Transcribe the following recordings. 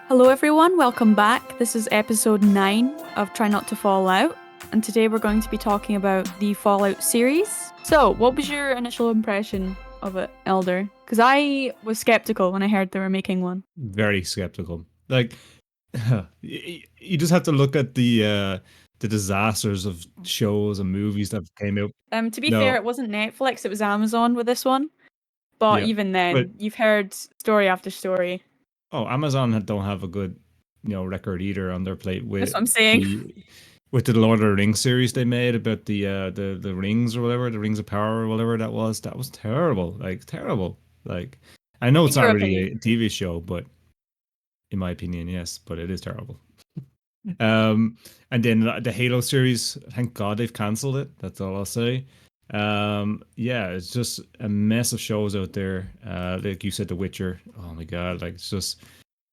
Hello, everyone. Welcome back. This is episode 9 of Try Not to Fall Out. And today we're going to be talking about the Fallout series. So, what was your initial impression of it, Elder? Because I was skeptical when I heard they were making one. Very skeptical. Like, you just have to look at the disasters of shows and movies that came out. To be fair, No, it wasn't Netflix, it was Amazon with this one. But yeah, even but then, you've heard story after story. Amazon don't have a good, record either on their plate That's with what I'm saying. the with the Lord of the Rings series they made about the rings or whatever, the Rings of Power or whatever that was. That was terrible, like terrible. Like, I know In it's your not really opinion. a TV show, but in my opinion, yes, but it is terrible. And then the Halo series, thank God they've cancelled it. That's all I'll say. Yeah, it's just a mess of shows out there. Like you said, The Witcher. Oh my God, like it's just.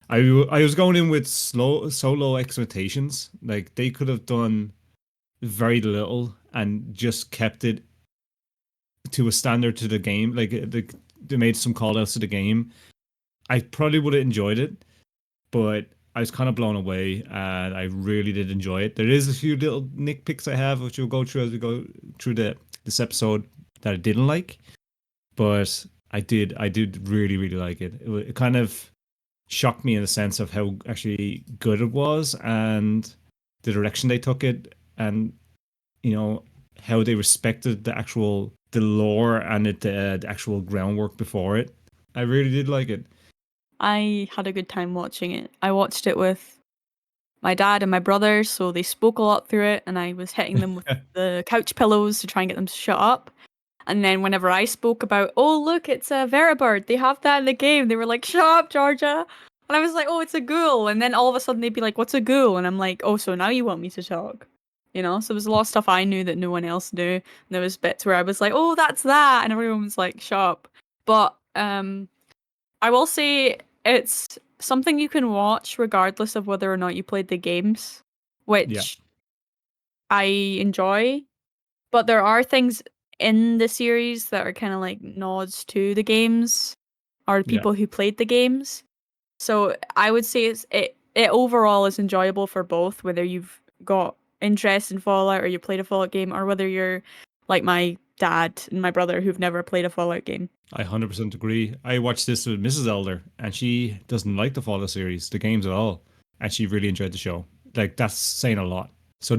I was going in with so low expectations. Like they could have done very little and just kept it to a standard to the game. Like they made some call outs to the game. I probably would have enjoyed it, but I was kind of blown away and I really did enjoy it. There is a few little nitpicks I have, which we'll go through as we go through this episode that I didn't like, but I did really, really like it. It kind of shocked me in the sense of how actually good it was and the direction they took it and, you know, how they respected the lore and the actual groundwork before it. I really did like it. I had a good time watching it. I watched it with my dad and my brother, so they spoke a lot through it, and I was hitting them with the couch pillows to try and get them to shut up. And then whenever I spoke about, oh look, it's a Veribird, they have that in the game, they were like, shut up, Georgia. And I was like, oh, it's a ghoul. And then all of a sudden they'd be like, what's a ghoul? And I'm like, oh, so now you want me to talk. So there was a lot of stuff I knew that no one else knew. And there was bits where I was like, oh, that's that. And everyone was like, shut up. But I will say it's something you can watch regardless of whether or not you played the games, Yeah, which I enjoy. But there are things in the series that are kind of like nods to the games or yeah. people who played the games. So I would say it overall is enjoyable for both, whether you've got interest in Fallout or you played a Fallout game, or whether you're like my dad and my brother who've never played a Fallout game. I 100% agree. I watched this with Mrs. Elder, and she doesn't like the Fallout series, the games at all, and she really enjoyed the show. Like that's saying a lot. So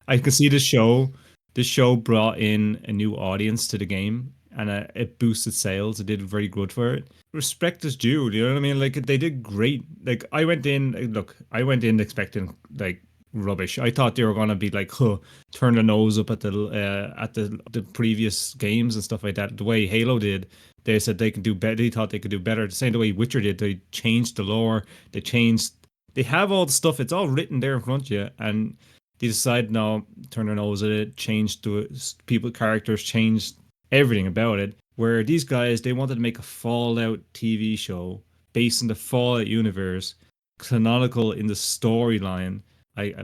I can see This show brought in a new audience to the game, and it boosted sales. It did very good for it. Respect is due. You know what I mean? Like they did great. Like I went in expecting like rubbish. I thought they were gonna be like, huh, turn their nose up at the previous games and stuff like that. The way Halo did, they said they can do better. They thought they could do better. The same the way Witcher did. They changed the lore. They changed. They have all the stuff. It's all written there in front of you, and they decide now turn their nose at it, change the people characters, change everything about it. Where these guys they wanted to make a Fallout TV show based in the Fallout universe, canonical in the storyline.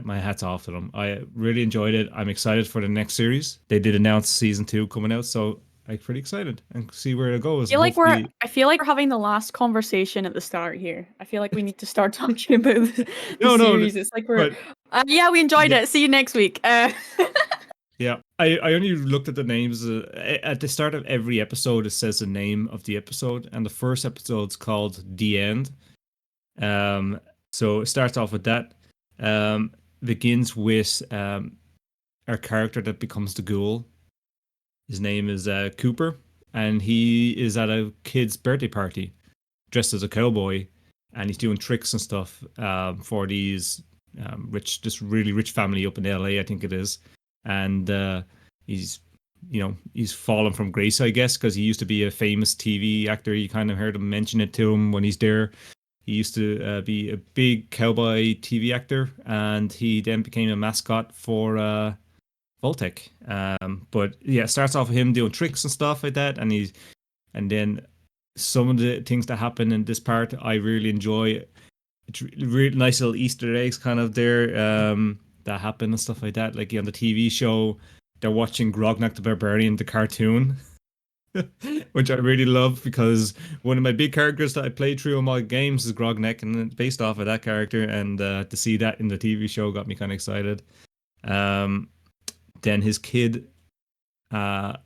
My hat's off to them. I really enjoyed it. I'm excited for the next series. They did announce season 2 coming out, so I'm pretty excited and see where it goes. And hopefully, I feel like we're having the last conversation at the start here. I feel like we need to start talking about the no, no, series. It's like we're but yeah, we enjoyed yeah, it. See you next week. yeah. I only looked at the names at the start of every episode. It says the name of the episode, and the first episode's called "The End." Um, so it starts off with that. Begins with our character that becomes the ghoul. His name is Cooper, and he is at a kid's birthday party dressed as a cowboy, and he's doing tricks and stuff for these this really rich family up in LA, I think it is, and he's he's fallen from grace, I guess, because he used to be a famous TV actor. You kind of heard him mention it to him when he's there. He used to be a big cowboy TV actor, and he then became a mascot for Voltec. But yeah, it starts off with him doing tricks and stuff like that, and then some of the things that happen in this part I really enjoy. It's really nice little Easter eggs kind of there that happen and stuff like that. Like on the TV show, they're watching Grognak the Barbarian, the cartoon, which I really love because one of my big characters that I played through in my games is Grognek, and it's based off of that character. And to see that in the TV show got me kind of excited. Um, then his kid uh,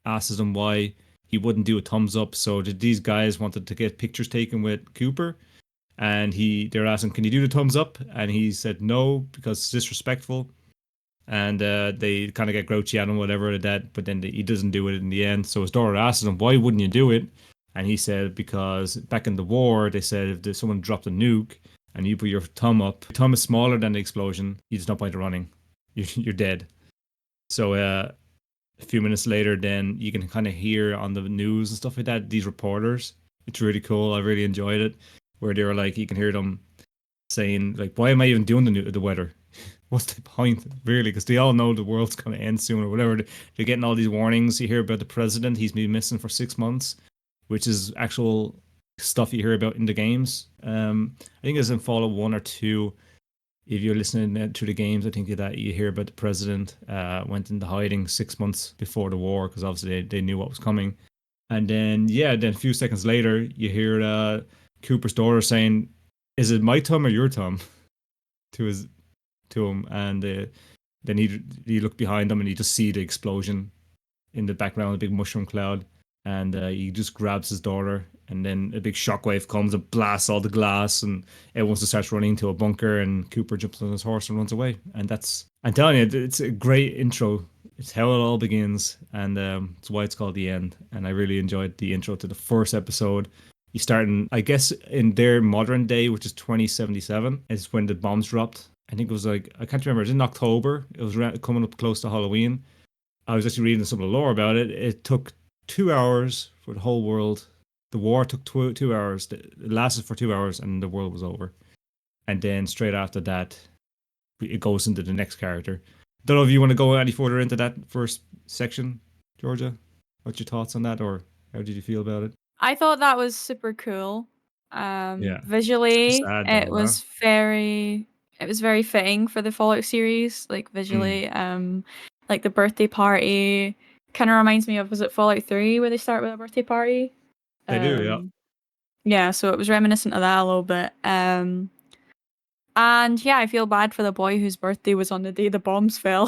asks him why he wouldn't do a thumbs up. So these guys wanted to get pictures taken with Cooper, and they're asking, "Can you do the thumbs up?" And he said no because it's disrespectful. And they kind of get grouchy at him, whatever, at that. But then he doesn't do it in the end. So his daughter asks him, "Why wouldn't you do it?" And he said, "Because back in the war, they said if someone dropped a nuke and you put your thumb up, your thumb is smaller than the explosion. You just no point in running. You're dead." So a few minutes later, then you can kind of hear on the news and stuff like that these reporters. It's really cool. I really enjoyed it, where they were like, you can hear them saying like, "Why am I even doing the weather? What's the point, really?" Because they all know the world's going to end soon or whatever. They're getting all these warnings. You hear about the president; he's been missing for 6 months, which is actual stuff you hear about in the games. I think it's in Fallout 1 or 2. If you're listening to the games, I think that you hear about the president went into hiding 6 months before the war because obviously they knew what was coming. And then, yeah, then a few seconds later, you hear Cooper's daughter saying, "Is it my thumb or your thumb?" to his to him, and then he look behind him and you just see the explosion in the background, a big mushroom cloud, and he just grabs his daughter, and then a big shockwave comes and blasts all the glass, and everyone just starts running into a bunker, and Cooper jumps on his horse and runs away. And I'm telling you, it's a great intro. It's how it all begins, and it's why it's called The End. And I really enjoyed the intro to the first episode. You start in, I guess, in their modern day, which is 2077, is when the bombs dropped. I think it was like, I can't remember, it was in October. It was coming up close to Halloween. I was actually reading some of the lore about it. It took 2 hours for the whole world. The war took 2 hours. It lasted for 2 hours and the world was over. And then straight after that, it goes into the next character. Don't know if you want to go any further into that first section, Georgia. What's your thoughts on that, or how did you feel about it? I thought that was super cool. Yeah. So Visually, sad though, huh? it was very fitting for the Fallout series, like Mm, visually. Like the birthday party kind of reminds me of, was it Fallout 3 where they start with a birthday party? they do, yeah. Um, yeah, so it was reminiscent of that a little bit. And yeah, I feel bad for the boy whose birthday was on the day the bombs fell.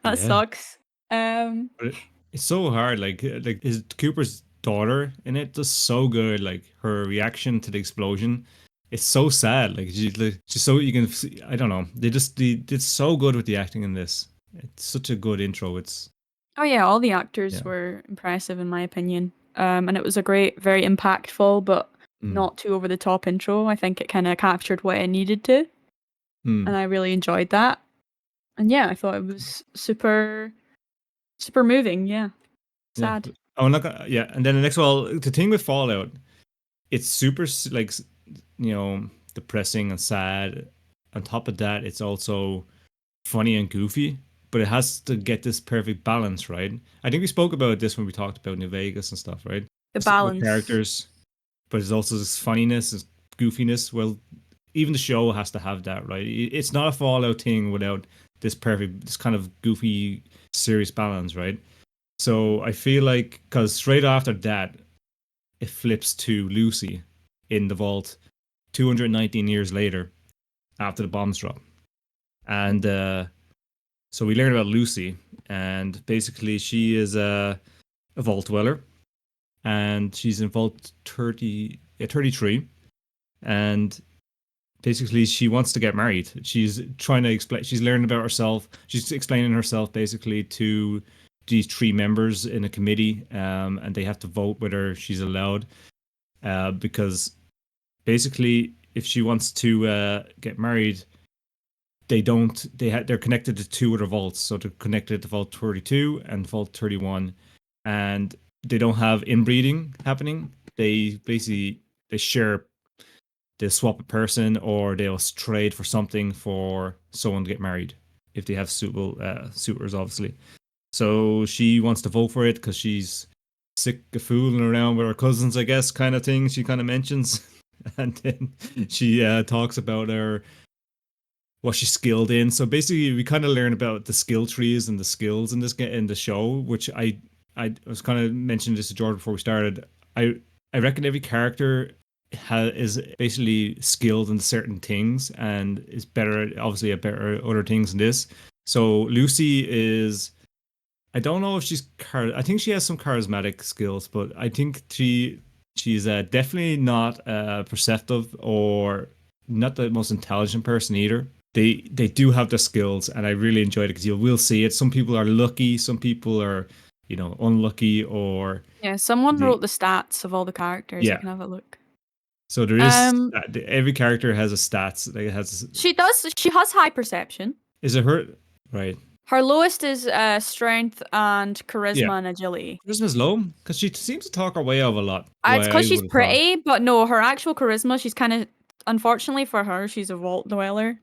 That Yeah. sucks. Um, But it's so hard. Like his Cooper's daughter in it does so good. Like her reaction to the explosion, it's so sad. She's so you can. See, I don't know. They did so good with the acting in this. It's such a good intro. It's oh yeah, all the actors yeah. were impressive in my opinion. And it was a great, very impactful, but Mm, not too over the top intro. I think it kind of captured what it needed to, and mm, I really enjoyed that. And yeah, I thought it was super, super moving. Yeah, yeah. sad. Oh, I'm not gonna. Yeah, and then the next one. The thing with Fallout, it's super you know depressing and sad. On top of that, it's also funny and goofy, but it has to get this perfect balance, right? I think we spoke about this when we talked about New Vegas and stuff, right? The With balance. characters, but it's also this funniness, this goofiness. Well, even the show has to have that, right? It's not a Fallout thing without this kind of goofy, serious balance, right? So I feel like because straight after that, it flips to Lucy in the vault 219 years later after the bombs drop. And so we learn about Lucy, and basically she is a vault dweller, and she's in vault 33, and basically she wants to get married. She's trying to explain. She's learning about herself. She's explaining herself basically to these three members in a committee, and they have to vote whether she's allowed. Because basically, if she wants to get married, they don't they're connected to two other vaults, so they're connected to vault 32 and vault 31, and they don't have inbreeding happening. They basically they share, they swap a person, or they'll trade for something for someone to get married if they have suitable suitors, obviously. So she wants to vote for it because she's sick of fooling around with her cousins, I guess, kind of thing. She kind of mentions, and then she talks about her what she's skilled in. So basically, we kind of learn about the skill trees and the skills in this in the show, which I was kind of mentioning this to George before we started. I reckon every character is basically skilled in certain things and is better, obviously, at better other things than this. So Lucy is. I don't know if I think she has some charismatic skills, but I think she's definitely not perceptive or not the most intelligent person either. They do have the skills, and I really enjoyed it because you will see it. Some people are lucky, some people are, unlucky, or Yeah, someone the wrote the stats of all the characters. I yeah. can have a look. So there is Um, every character has a stats. Like it has. she does. She has high perception. Is it her? Right. Her lowest is strength and Yeah. charisma and agility. Charisma's low because she seems to talk her way over a lot. It's Why I because she's would have thought. pretty, but no, her actual charisma, she's kind of, unfortunately for her, she's a vault dweller.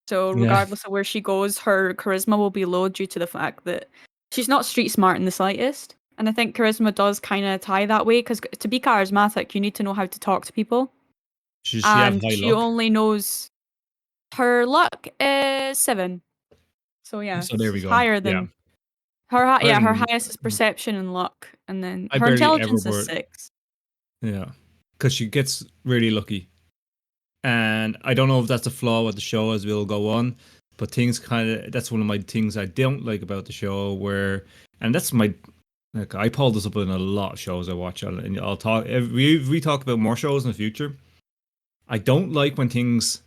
So Yeah. regardless of where she goes, her charisma will be low due to the fact that she's not street smart in the slightest. And I think charisma does kind of tie that way because to be charismatic, you need to know how to talk to people. She have And high she luck. only knows her luck is 7. So yeah, So there we she's go. higher Yeah. than her. Higher Yeah, her than highest is perception and luck, and then I her barely ever intelligence is were. 6. Yeah. Because she gets really lucky. And I don't know if that's a flaw with the show as we'll go on, but that's one of my things I don't like about the show and that's like I pulled this up in a lot of shows I watch, and I'll talk, if we talk about more shows in the future. I don't like when things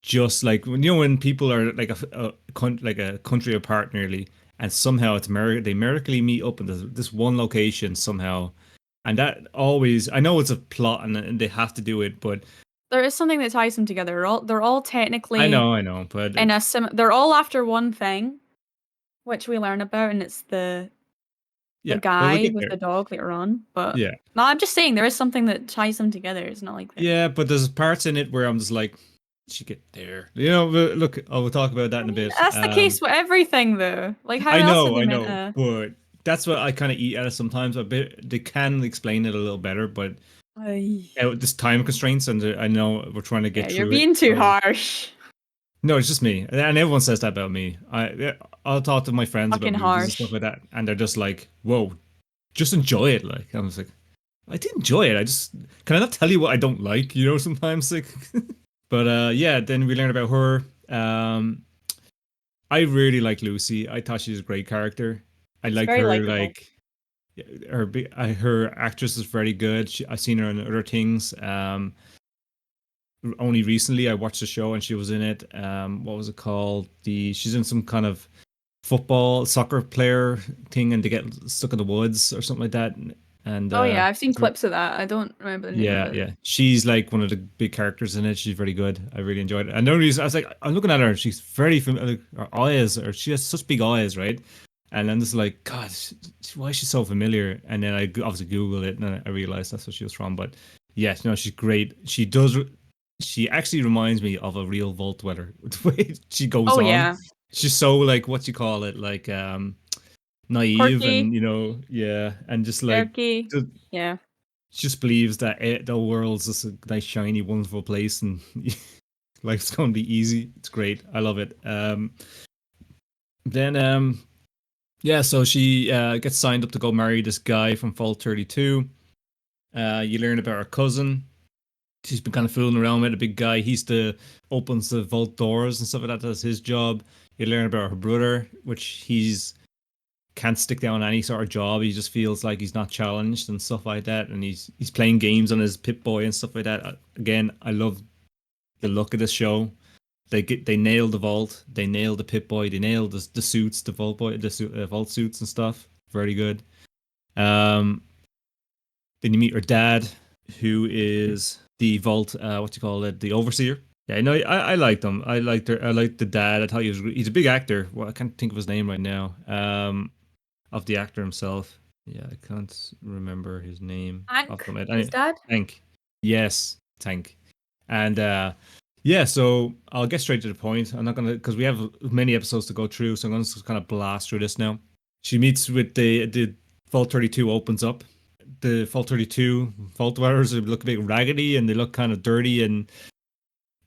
just like when people are like like a country apart nearly, and somehow they miraculously meet up in this one location somehow, and that always, I know it's a plot and they have to do it, but There is something that ties them together. They're all technically I know, but in they're all after one thing, which we learn about, and it's the yeah, well, we guy get with there. the dog later on. But Yeah, no, I'm just saying there is something that ties them together. It's not like yeah, but there's parts in it where I'm just like, she get there, but look, I will talk about that I in a mean, bit. that's the case with everything, though. Like, how I else are know, they I meant know, to? but that's what I kind of eat at it sometimes. A bit, they can explain it a little better, but Ay. this time constraints, and I know we're trying to Yeah, get you're through it. being too So harsh. no, it's just me, and everyone says that about me. I'll talk to my friends about Fucking movies and stuff harsh. like that, and they're just like, "Whoa, just enjoy it." Like I was like, I did enjoy it. I just can I not tell you what I don't like, sometimes like. But yeah, then we learned about her. I really like Lucy. I thought she's a great character. I She's like very her likable. like her actress is very good. I've seen her in other things. Only recently I watched the show and she was in it. What was it called? She's in some kind of soccer player thing, and they get stuck in the woods or something like that. And Oh yeah, I've seen clips of that. I don't remember the name of yeah, it. yeah. She's like one of the big characters in it. She's very good. I really enjoyed it. And the only reason I was like, I'm looking at her, she's very familiar. Her eyes, or she has such big eyes, right? And then this like, God, why is she so familiar? And then I obviously Googled it, and I realized that's what she was from. But yes, no, she's great. She does. She actually reminds me of a real Vault Dweller. The way she goes Oh on, yeah, she's so like what you call it, like naive, and quirky, yeah, and just like jerky. Yeah, she just believes that the world's just a nice, shiny, wonderful place, and life's going to be easy. It's great. I love it. Then, yeah, so she gets signed up to go marry this guy from Vault 32. You learn about her cousin. She's been kind of fooling around with a big guy. Opens the vault doors and stuff like that. That's his job. You learn about her brother, which he's can't stick down any sort of job. He just feels like he's not challenged and stuff like that. And he's playing games on his Pip Boy and stuff like that. Again, I love the look of this show. They nailed the vault. They nailed the Pip Boy. They nailed the suits, the vault boy, vault suits and stuff. Very good. Then you meet her dad, who is the vault. What you call it? The overseer. Yeah, no, I liked him. I liked her. I liked the dad. I thought he's a big actor. Well, I can't think of his name right now. Of the actor himself. Yeah, I can't remember his name off the Hank, top of my his head. dad. Tank. Yes, Tank. And yeah, so I'll get straight to the point. I'm not gonna, because we have many episodes to go through, so I'm gonna just kind of blast through this now. She meets with the Vault 32 opens up. The Vault 32 Vault Dwellers look a bit raggedy and they look kind of dirty, and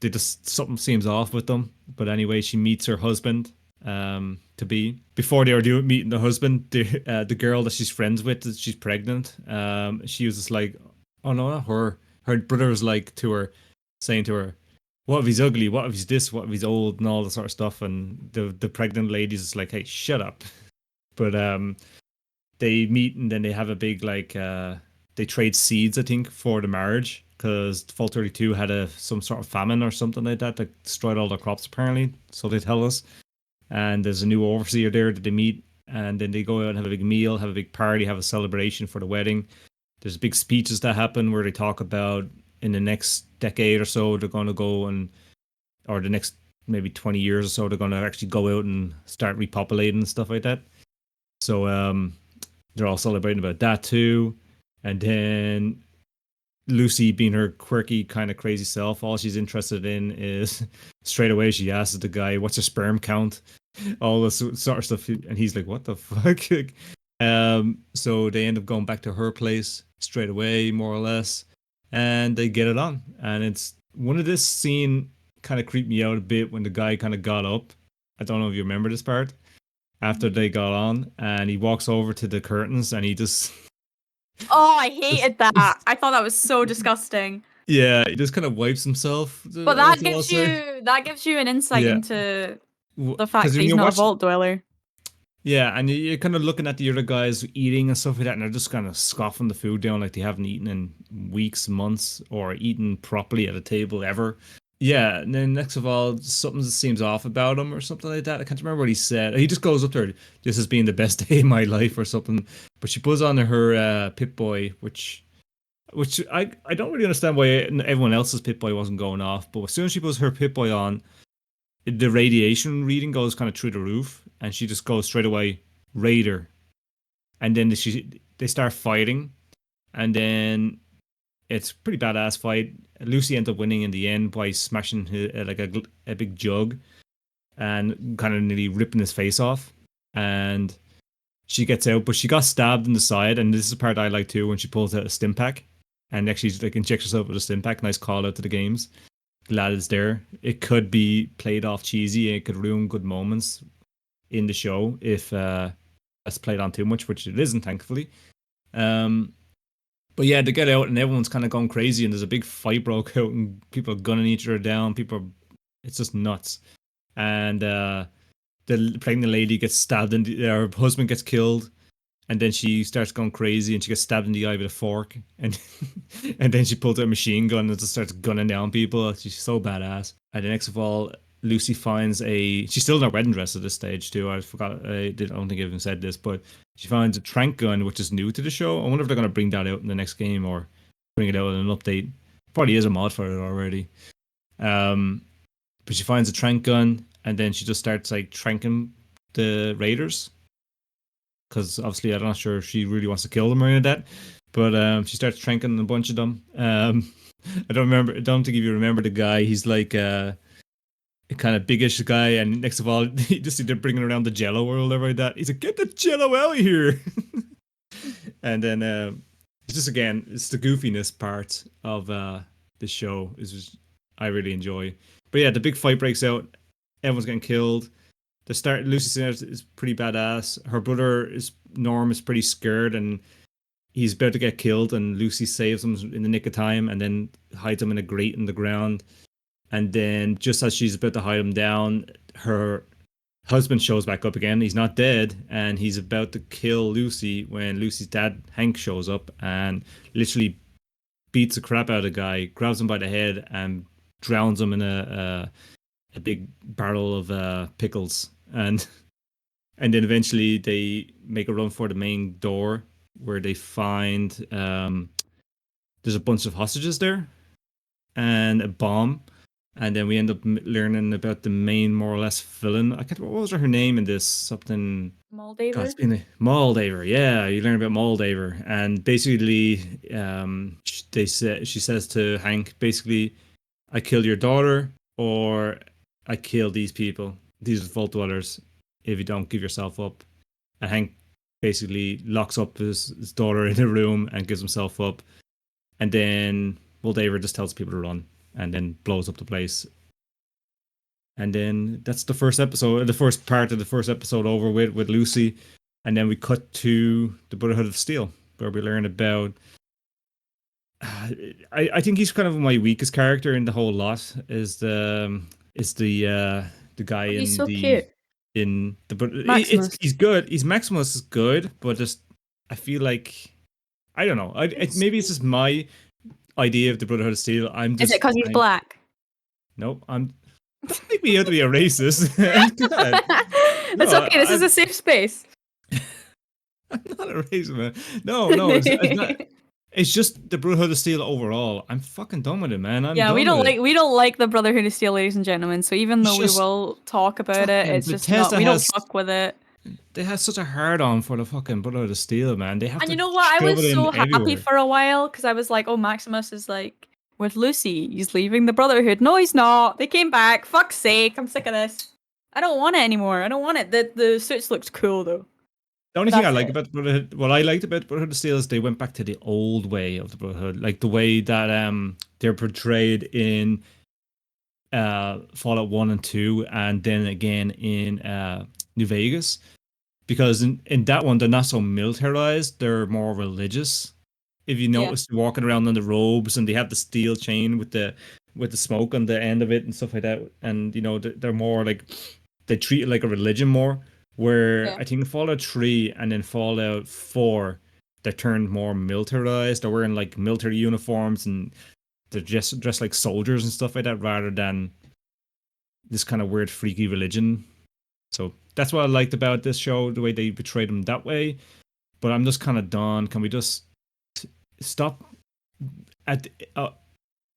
they just something seems off with them. But anyway, she meets her husband, to be. Before they were doing meeting the husband, the girl that she's friends with, she's pregnant. She was just like, oh no, not her. Her brother was like to her, saying to her, "What if he's ugly? What if he's this? What if he's old?" and all that sort of stuff. And the pregnant lady's just like, "Hey, shut up." But they meet and then they have a big like they trade seeds, I think, for the marriage because Fall 32 had some sort of famine or something like that that destroyed all their crops apparently. So they tell us. And there's a new overseer there that they meet, and then they go out and have a big meal, have a big party, have a celebration for the wedding. There's big speeches that happen where they talk about in the next decade or so they're going to go and, or the next maybe 20 years or so they're going to actually go out and start repopulating and stuff like that. So they're all celebrating about that too. And then Lucy, being her quirky kind of crazy self, all she's interested in is straight away she asks the guy, "What's your sperm count?" All this sort of stuff, and he's like, "What the fuck?" So they end up going back to her place straight away, more or less, and they get it on. And it's one of this scene kind of creeped me out a bit when the guy kind of got up. I don't know if you remember this part. After they got on, and he walks over to the curtains, and he just Oh, I hated that. I thought that was so disgusting. yeah, he just kind of wipes himself. But That's all I'll say. that gives you an insight Yeah, into the fact because that when he's you're not a watching, vault dweller. yeah, and you're kind of looking at the other guys eating and stuff like that, and they're just kind of scoffing the food down like they haven't eaten in weeks, months, or eaten properly at a table ever. Yeah, and then next of all, something seems off about him or something like that. I can't remember what he said. He just goes up there, "This has been the best day of my life" or something. But she puts on her Pip Boy, which I don't really understand why everyone else's Pip Boy wasn't going off. But as soon as she puts her Pip Boy on, the radiation reading goes kind of through the roof, and she just goes straight away Raider, and then they start fighting, and then it's a pretty badass fight. Lucy ends up winning in the end by smashing like a big jug and kind of nearly ripping his face off, and she gets out, but she got stabbed in the side, and this is the part I like too when she pulls out a stim pack and actually like injects herself with a stim pack. Nice call out to the games. Glad it's there. It could be played off cheesy. It could ruin good moments in the show if it's played on too much, which it isn't, thankfully. Um, but yeah, they get out and everyone's kind of going crazy, and there's a big fight broke out, and people are gunning each other down. It's just nuts. And the pregnant lady gets stabbed, and her husband gets killed, and then she starts going crazy, and she gets stabbed in the eye with a fork, and and then she pulls out a machine gun and just starts gunning down people. She's so badass. And then next of all, Lucy finds she's still in her wedding dress at this stage too. I forgot. I don't think I even said this, but she finds a trank gun, which is new to the show. I wonder if they're going to bring that out in the next game or bring it out in an update. Probably is a mod for it already. But she finds a trank gun, and then she just starts like tranking the raiders. Because obviously, I'm not sure if she really wants to kill them or any of that. But she starts tranking a bunch of them. I don't think if you remember the guy. He's like a kind of biggish guy, and next of all, you just see they're bringing around the Jello or whatever like that. He's like, "Get the Jello out of here!" And then it's just again, it's the goofiness part of the show is just, I really enjoy. But yeah, the big fight breaks out. Everyone's getting killed. Lucy Sinner is pretty badass. Her brother Norm is pretty scared, and he's about to get killed, and Lucy saves him in the nick of time, and then hides him in a grate in the ground. And then just as she's about to hide him down, her husband shows back up again. He's not dead, and he's about to kill Lucy when Lucy's dad Hank shows up and literally beats the crap out of the guy, grabs him by the head, and drowns him in a big barrel of pickles. And then eventually they make a run for the main door where they find there's a bunch of hostages there and a bomb. And then we end up learning about the main, more or less, villain. I can't. What was her name in this? Something. Moldaver? God, it's been Moldaver. Yeah, you learn about Moldaver, and basically, she says to Hank, basically, "I killed your daughter, or I kill these people. These are the Vault Dwellers. If you don't give yourself up." And Hank basically locks up his daughter in a room and gives himself up. And then Moldaver just tells people to run and then blows up the place. And then that's the first episode, the first part of the first episode over with Lucy, and then we cut to the Brotherhood of Steel, where we learn about. I think he's kind of my weakest character in the whole lot. Is the guy Oh, he's in so cute. it's Maximus. he's good. He's Maximus is good, but just I feel like I don't know. Maybe it's just my idea of the Brotherhood of Steel. Is it because he's I'm black? nope. Don't make me out to be a racist. God. That's No, okay. This is a safe space. I'm not a racist, man. No, it's not. It's just the Brotherhood of Steel overall. I'm fucking done with it, man. I'm Yeah, done with it. we don't like the Brotherhood of Steel, ladies and gentlemen. So even It's though we just will talk about it, fucking it's just not. Bethesda We don't has fuck with it. they have such a hard on for the fucking Brotherhood of Steel, man. They have And to you know what? I shove it was in so happy everywhere. for a while because I was like, oh, Maximus is like with Lucy. He's leaving the Brotherhood. No, he's not. They came back. Fuck's sake. I'm sick of this. I don't want it anymore. I don't want it. The suits looked cool though. The only But thing I that's like it. about Brotherhood, what I liked about Brotherhood of Steel is they went back to the old way of the Brotherhood, like the way that they're portrayed in Fallout 1 and 2, and then again in New Vegas. Because in that one, they're not so militarized, they're more religious. If you Yeah. notice, walking around in the robes and they have the steel chain with the smoke on the end of it and stuff like that. And, they're more like, they treat it like a religion more. Where Yeah. I think Fallout 3 and then Fallout 4, they turned more militarized. They're wearing like military uniforms and they're just dressed like soldiers and stuff like that rather than this kind of weird freaky religion. So that's what I liked about this show, the way they portrayed them that way. But I'm just kind of done. Can we just stop at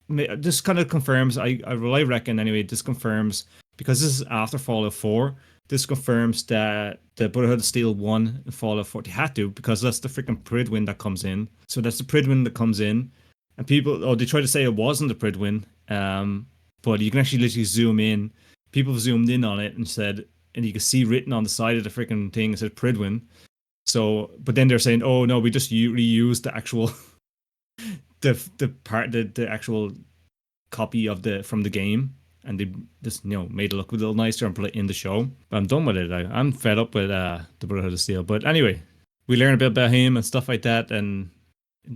this kind of confirms I reckon anyway, this confirms, because this is after Fallout 4, this confirms that the Brotherhood of Steel won in Fallout 4. They had to, because that's the freaking Pridwin that comes in. So that's the Pridwin that comes in. And people, they try to say it wasn't the Pridwin, but you can actually literally zoom in. People have zoomed in on it and said, and you can see written on the side of the freaking thing, it said Pridwin. So, but then they're saying, oh no, we just reused the actual the actual copy of from the game, and they just made it look a little nicer and put it in the show. But I'm done with it. I'm fed up with the Brotherhood of Steel. But anyway, we learn a bit about him and stuff like that, and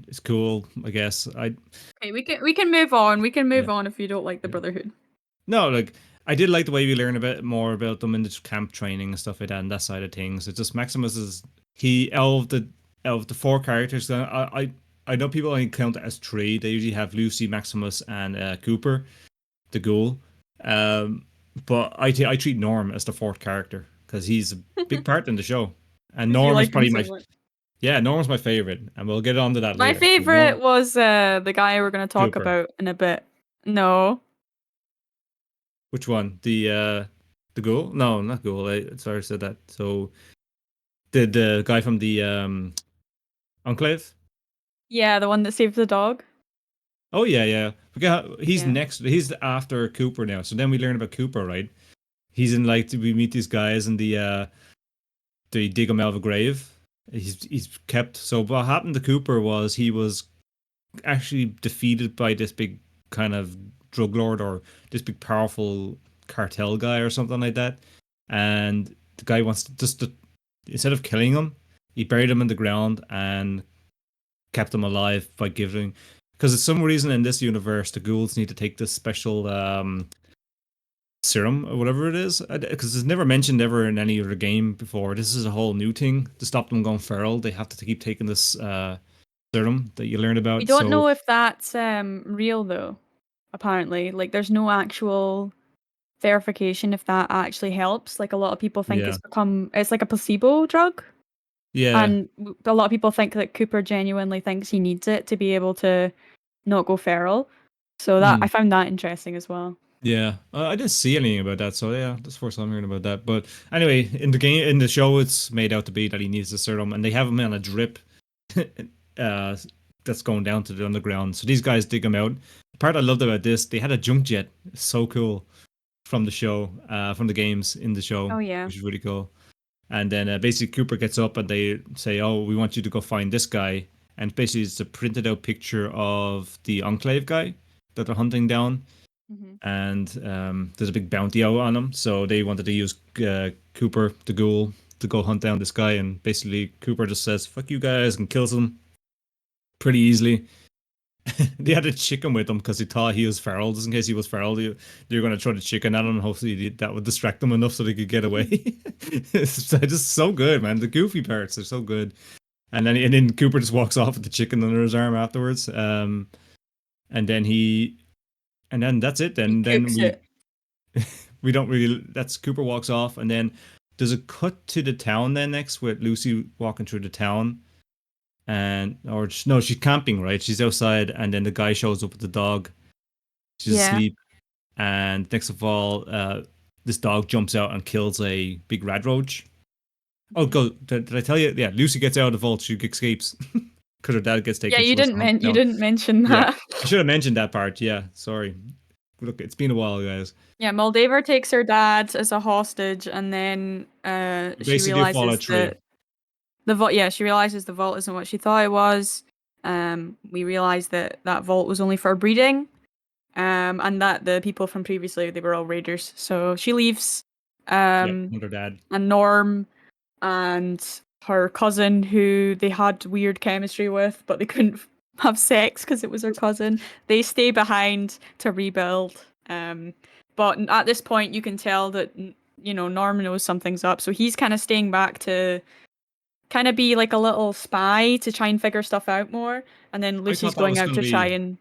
it's cool, I guess. Okay, we can move on. We can move Yeah. on if you don't like the Brotherhood. No, like I did like the way we learn a bit more about them in the camp training and stuff like that, and that side of things. It's just Maximus is out of the four characters. I know people only count it as three. They usually have Lucy, Maximus, and Cooper, the ghoul. But I treat Norm as the fourth character because he's a big part in the show, and You Norm is like him probably so my much. yeah, Norm's my favorite, and we'll get on to that My later. But favorite was the guy we're gonna talk Cooper. about in a bit. No. Which one? The ghoul? No, not ghoul. Sorry, I said that. So the guy from the Enclave? Yeah, the one that saved the dog. Oh yeah. He's Yeah. next. He's after Cooper now. So then we learn about Cooper, right? He's in like we meet these guys and they dig him out of a grave. He's kept. So what happened to Cooper was he was actually defeated by this big kind of drug lord or this big powerful cartel guy or something like that. And the guy wants to instead of killing him, he buried him in the ground and kept him alive by giving. Because for some reason in this universe, the ghouls need to take this special serum or whatever it is. Because it's never mentioned ever in any other game before. This is a whole new thing to stop them going feral. They have to keep taking this serum that you learn about. We don't know if that's real though. Apparently, like there's no actual verification if that actually helps. Like a lot of people think Yeah. it's like a placebo drug. Yeah. And a lot of people think that Cooper genuinely thinks he needs it to be able to not go feral. So that I found that interesting as well. Yeah, I didn't see anything about that, so yeah, that's the first time I'm hearing about that. But anyway, in the show, it's made out to be that he needs the serum, and they have him on a drip that's going down to the underground. So these guys dig him out. The part I loved about this, they had a junk jet, so cool, from the show, from the games in the show. Oh yeah, which is really cool. And then basically Cooper gets up and they say, "Oh, we want you to go find this guy." And basically, it's a printed out picture of the Enclave guy that they're hunting down. Mhm. and there's a big bounty out on him. So they wanted to use Cooper the Ghoul to go hunt down this guy, and basically Cooper just says "fuck you guys" and kills him pretty easily. They had a chicken with him because he thought he was feral. Just in case he was feral, they were going to throw the chicken at him, and hopefully that would distract them enough so they could get away. It's just so good, man. The goofy parts are so good. And then Cooper just walks off with the chicken under his arm afterwards. And then and then that's it. He Then cooks it. we don't really. That's Cooper walks off, and then there's a cut to the town then next with Lucy walking through the town, no, she's camping, right? She's outside, and then the guy shows up with the dog. She's Yeah. asleep, and next of all, this dog jumps out and kills a big red roach. Oh, go! Did I tell you? Yeah, Lucy gets out of the vault. She escapes because her dad gets taken. Yeah, She wants to hunt you down. didn't mention Yeah, that. I should have mentioned that part. Yeah, sorry. Look, it's been a while, guys. Yeah, Moldaver takes her dad as a hostage, and then she Basically, a realizes Fallout 3. that the vault. Yeah, she realizes the vault isn't what she thought it was. We realize that that vault was only for breeding, and that the people from previously they were all raiders. So she leaves. Yeah, and her dad. And Norm and her cousin, who they had weird chemistry with, but they couldn't have sex because it was her cousin. They stay behind to rebuild. But at this point, you can tell that Norm knows something's up, so he's kind of staying back to kind of be like a little spy to try and figure stuff out more. And then Lucy's going out to try and.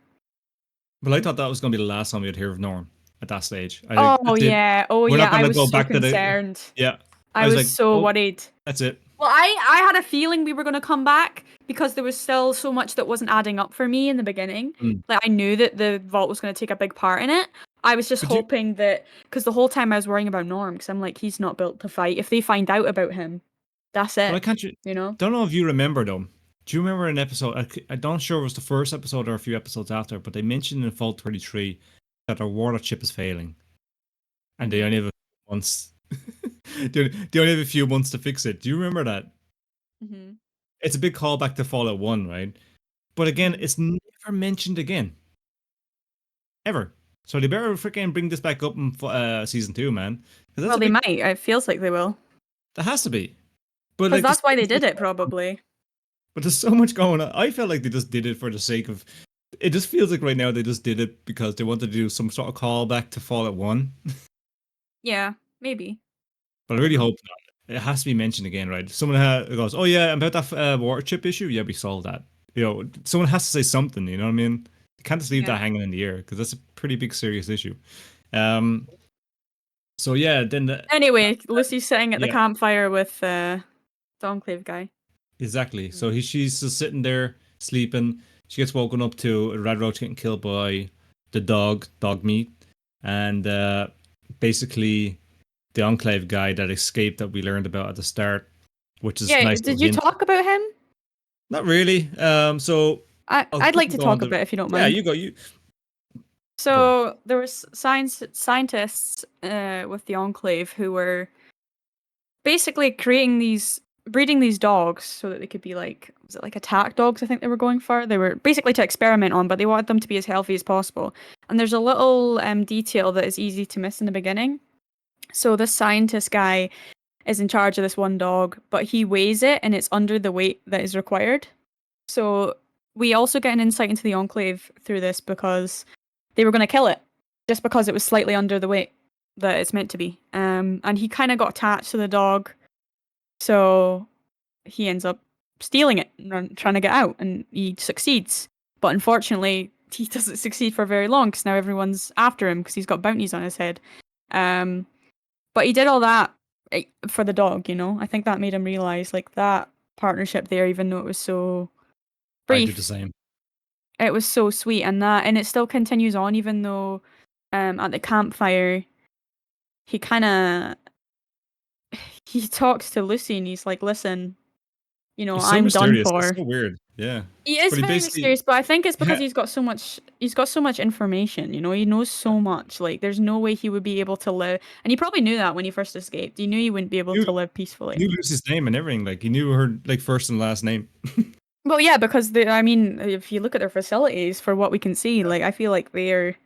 Well, I thought that was going to be the last time we'd hear of Norm at that stage. Oh yeah, We're not I gonna was go so back concerned. to the. Yeah, I was like, so worried. That's it. Well, I had a feeling we were going to come back because there was still so much that wasn't adding up for me in the beginning. Like I knew that the vault was going to take a big part in it. I was just hoping that because the whole time I was worrying about Norm because I'm like he's not built to fight. If they find out about him, that's it. Well, don't know if you remember though. Do you remember an episode? I'm not sure it was the first episode or a few episodes after, but they mentioned in Fallout 33 that their water chip is failing, and they only have a few months. They only have a few months to fix it. Do you remember that? Mm-hmm. It's a big callback to Fallout 1, right? But again, it's never mentioned again. Ever. So they better freaking bring this back up in season 2, man. Well, they might. It feels like they will. That has to be. But because that's why they did it, probably. But there's so much going on. I felt like they just did it for the sake of. It just feels like right now they just did it because they wanted to do some sort of callback to Fallout 1. Yeah, maybe. But I really hope not. It has to be mentioned again, right? Someone goes, "Oh yeah, about that water chip issue. Yeah, we solved that." Someone has to say something. You know what I mean? You can't just leave that hanging in the air because that's a pretty big, serious issue. So yeah, then. Anyway, Lucy's sitting at the campfire with the Enclave guy. Exactly. So she's just sitting there sleeping. She gets woken up to a red roach getting killed by the dog meat, and basically the Enclave guy that escaped that we learned about at the start, which is nice. Did you talk about him? Not really. So I'd like to talk a bit if you don't mind. Yeah, you go. So there was scientists with the Enclave who were basically breeding these dogs so that they could be like, was it like attack dogs? I think they were going for. They were basically to experiment on, but they wanted them to be as healthy as possible. And there's a little detail that is easy to miss in the beginning. So this scientist guy is in charge of this one dog, but he weighs it and it's under the weight that is required. So we also get an insight into the Enclave through this because they were going to kill it just because it was slightly under the weight that it's meant to be. And he kind of got attached to the dog. So he ends up stealing it and trying to get out, and he succeeds. But unfortunately, he doesn't succeed for very long because now everyone's after him because he's got bounties on his head. But he did all that for the dog, I think that made him realize like that partnership there, even though it was so brief. I do the same. It was so sweet, and it still continues on, even though at the campfire he talks to Lucy and he's like, listen, I'm done for. It's so weird. Yeah. He is very mysterious, but I think it's because he's got so much information, he knows so much. Like there's no way he would be able to live, and he probably knew that when he first escaped. He knew he wouldn't be able to live peacefully. He knew Lucy's name and everything. Like he knew her like first and last name. Well, yeah, because if you look at their facilities, for what we can see, like I feel like they're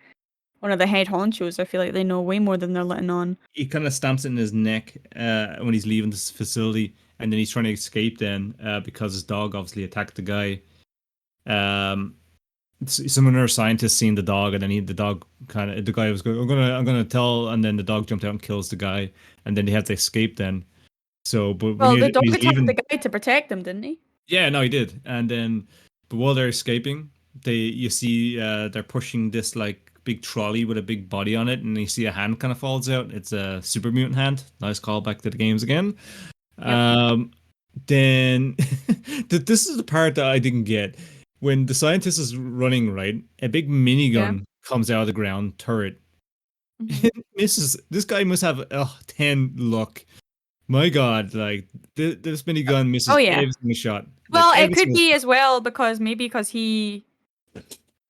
one of the head honchos. I feel like they know way more than they're letting on. He kind of stamps it in his neck when he's leaving this facility, and then he's trying to escape. Then because his dog obviously attacked the guy. Um, some other scientists seen the dog, and then the dog the guy was going, I'm gonna tell, and then the dog jumped out and kills the guy, and then they had to escape. Then so, but Well, the when dog he's attacked leaving, the guy to protect them, didn't he? yeah, no, he did. And then, but while they're escaping, you see they're pushing this like big trolley with a big body on it, and you see a hand kind of falls out. It's a super mutant hand. Nice callback to the games again. Yep. Then this is the part that I didn't get. When the scientist is running, right, a big minigun comes out of the ground turret. Mhm. Misses. This guy must have 10 luck. My God, like this minigun misses Oh, yeah. every single shot. Well, Like, it every could single be as well because he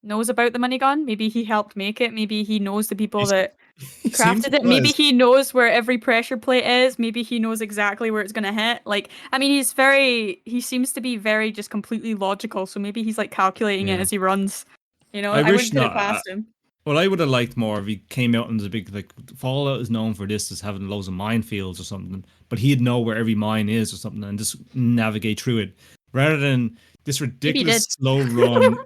knows about the minigun. Maybe he helped make it. Maybe he knows the people that he seems crafted it. Maybe surprised. he knows where every pressure plate is. Maybe he knows exactly where it's gonna hit. Like, I mean, he seems to be very just completely logical. So maybe he's like calculating it Yeah. as he runs. You know, I I wish wouldn't put it not. past him. Well, I would have liked more if he came out and was a big like Fallout is known for this as having loads of minefields or something, but he'd know where every mine is or something and just navigate through it rather than this Maybe he ridiculous did. slow run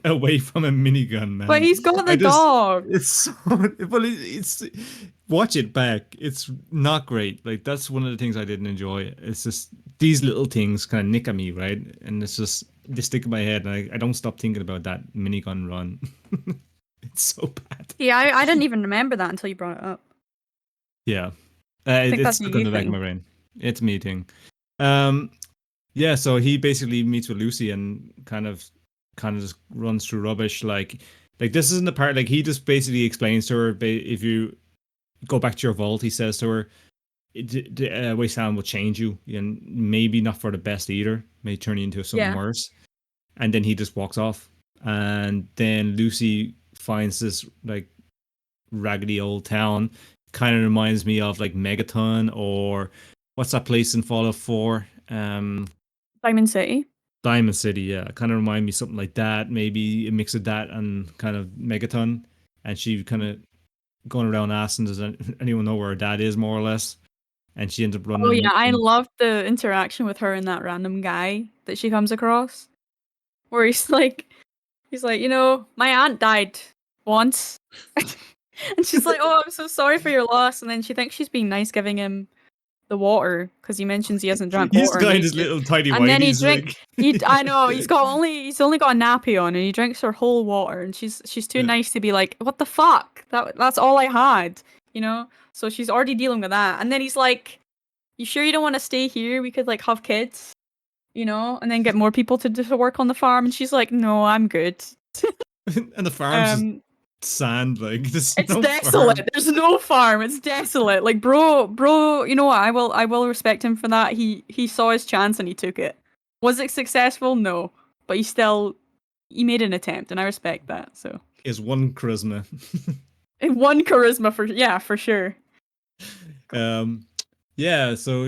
away from a minigun, man. But he's got the I just dog. it's so well it's watch it back. It's not great. Like that's one of the things I didn't enjoy. It's just these little things kind of nick at me, right? And it's just they stick in my head, and I don't stop thinking about that minigun run. It's so bad. Yeah, I didn't even remember that until you brought it up. Yeah, think it's that's a stuck in you the back of thing. my brain. It's me thing. Yeah. So he basically meets with Lucy and kind of just runs through rubbish. Like this isn't the part. Like he just basically explains to her, if you go back to your vault, he says to her, the wasteland will change you, and maybe not for the best either. May turn you into something Yeah. worse. And then he just walks off. And then Lucy finds this like raggedy old town. Kind of reminds me of like Megaton or what's that place in Fallout 4? Diamond City. Diamond City, yeah. Kind of remind me something like that. Maybe a mix of that and kind of Megaton. And she kind of going around asking, does anyone know where her dad is, more or less? And she ends up running. Oh yeah, I loved the interaction with her and that random guy that she comes across. Where he's like, you know, my aunt died once. And she's like, oh, I'm so sorry for your loss. And then she thinks she's being nice giving him the water because he mentions he hasn't drank He's water got in his ages. little tiny And then whiteies. Like, I know, he's only got a nappy on and he drinks her whole water and she's too yeah. nice to be like, what the fuck? That's all I had, you know? So she's already dealing with that. And then he's like, you sure you don't want to stay here? We could like have kids, you know, and then get more people to work on the farm. And she's like, no, I'm good. And the farm's just sand, like there's It's no desolate. farm. There's no farm. It's desolate. Like bro, you know what? I will respect him for that. He saw his chance and he took it. Was it successful? No. But he made an attempt and I respect that. So Is one charisma. and one charisma for sure. Yeah, so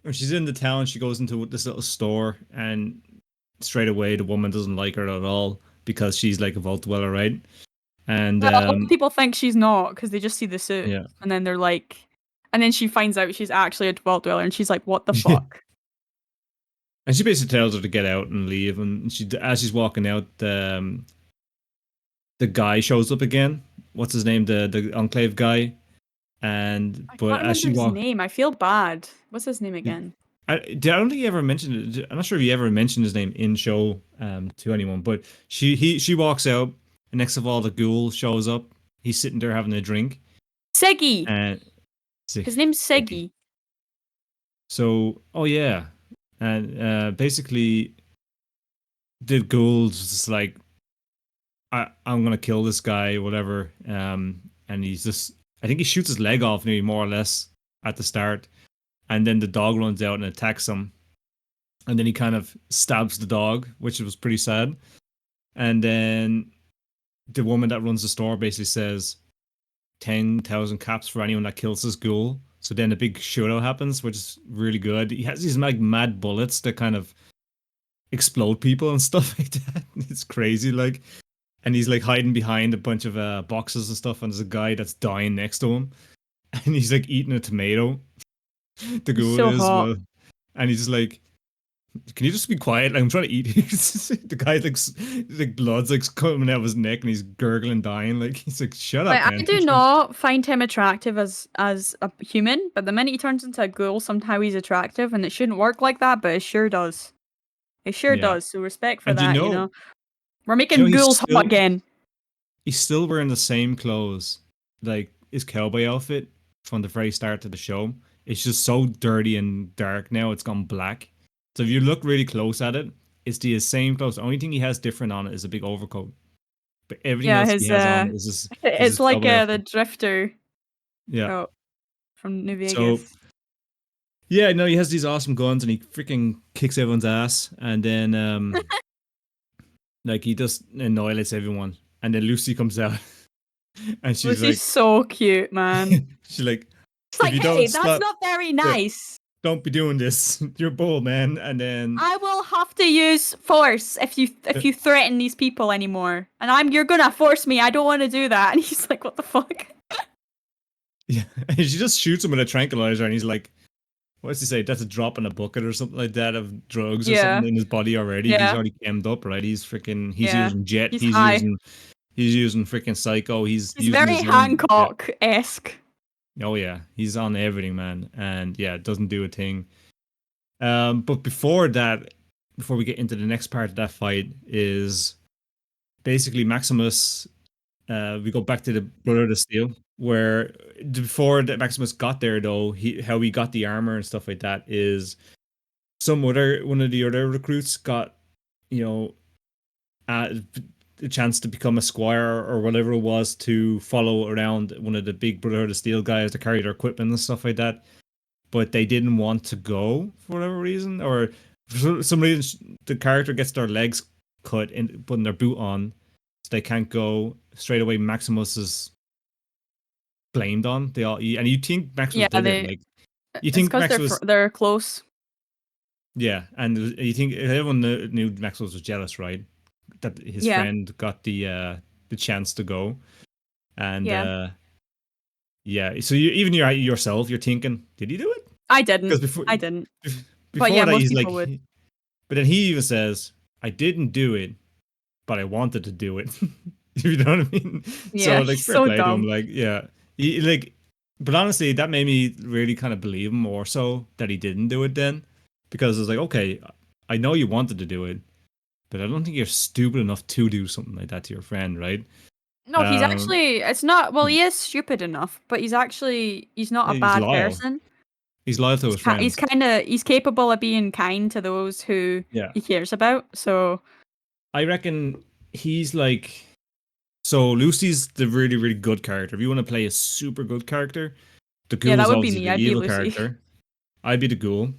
when she's in the town, she goes into this little store, and straight away the woman doesn't like her at all because she's like a vault dweller, right? And Well, a lot of people think she's not because they just see the suit yeah, and then they're like, and then she finds out she's actually a dwell dweller and she's like, what the fuck? and she basically tells her to get out and leave. And as she's walking out, the guy shows up again. What's his name? The Enclave guy. And I can't but as remember she his walks, name. I feel bad. What's his name again? I don't think he ever mentioned it. I'm not sure if he ever mentioned his name in show to anyone. But she walks out, and next of all, the ghoul shows up. He's sitting there having a drink, Seggy. and His name's Seggy. So, oh yeah, and basically, the ghoul's just like, I'm gonna kill this guy, whatever. And he's just, I think he shoots his leg off, maybe more or less at the start, and then the dog runs out and attacks him, and then he kind of stabs the dog, which was pretty sad. And then the woman that runs the store basically says 10,000 caps for anyone that kills this ghoul. So then a big shootout happens, which is really good. He has these like mad bullets that kind of explode people and stuff like that. It's crazy, like. and he's like hiding behind a bunch of boxes and stuff, and there's a guy that's dying next to him, and he's like eating a tomato. The He's ghoul so is hot. well, and he's just like, "Can you just be quiet? Like, I'm trying to eat." The guy like blood's like coming out of his neck, and he's gurgling, dying. Like he's like, "Shut Like, up, I man." do not find him attractive as a human, but the minute he turns into a ghoul, somehow he's attractive, and it shouldn't work like that, but it sure does. It sure Yeah, does. So respect for and that, you know. We're you know, making ghouls hot again. he's still wearing the same clothes, like his cowboy outfit from the very start of the show. It's just so dirty and dark now. It's gone black. So if you look really close at it, it's the same clothes. The only thing he has different on it is a big overcoat. But everything Yeah, else he his has on is his it's like cowboy the outfit. drifter Yeah. oh, from New So Vegas. yeah, no, he has these awesome guns and he freaking kicks everyone's ass, and then like he just annihilates everyone. And then Lucy comes out and she's Lucy's like, so cute, man. she's like, It's if like, you hey, don't that's stop, not very yeah, nice. don't be doing this. You're bold, man. And then I will have to use force if you threaten these people anymore. And you're gonna force me. I don't want to do that. And he's like, what the fuck? yeah, and she just shoots him with a tranquilizer, and he's like, what does he say? That's a drop in a bucket or something like that of drugs or something Yeah. in his body already. He's Yeah. already emmed up, right? He's Yeah. using jet. He's high. He's using freaking psycho. He's He's using very his own. Yeah. Hancock-esque. Oh yeah, he's on everything, man, and yeah, doesn't do a thing. But before that, before we get into the next part of that fight, is basically Maximus. We go back to the Brother of Steel, where before that Maximus got there, though, how he got the armor and stuff like that is one of the other recruits got, you know, a chance to become a squire or whatever it was to follow around one of the big Brotherhood of Steel guys to carry their equipment and stuff like that. But they didn't want to go for whatever reason, or for some reason the character gets their legs cut and putting their boot on, so they can't go straight away. Maximus is blamed on. They all, and you think Maximus Yeah, did it, like you it's think because Maximus, they're close. yeah, and you think everyone knew Maximus was jealous, right? That his Yeah. friend got the chance to go, and Yeah. yeah. So even yourself, you're thinking, did he do it? I Because didn't. I didn't. before But yeah, that, most he's like, people would. but then he even says, "I didn't do it, but I wanted to do it." You know what I mean? Yeah, So like, he's fair so play to him. dumb. Like, yeah, he like, but honestly, that made me really kind of believe him more so that he didn't do it then, because it's like, okay, I know you wanted to do it, but I don't think you're stupid enough to do something like that to your friend, right? No, he's actually it's not well, he is stupid enough, but he's not a he's bad loyal. person. He's loyal to his friends. He's capable of being kind to those who Yeah, he cares about. So I reckon he's like. So Lucy's the really, really good character. If you want to play a super good character, the yeah, ghoul that is would be obviously me. the I'd be evil Lucy. character. I'd be the ghoul.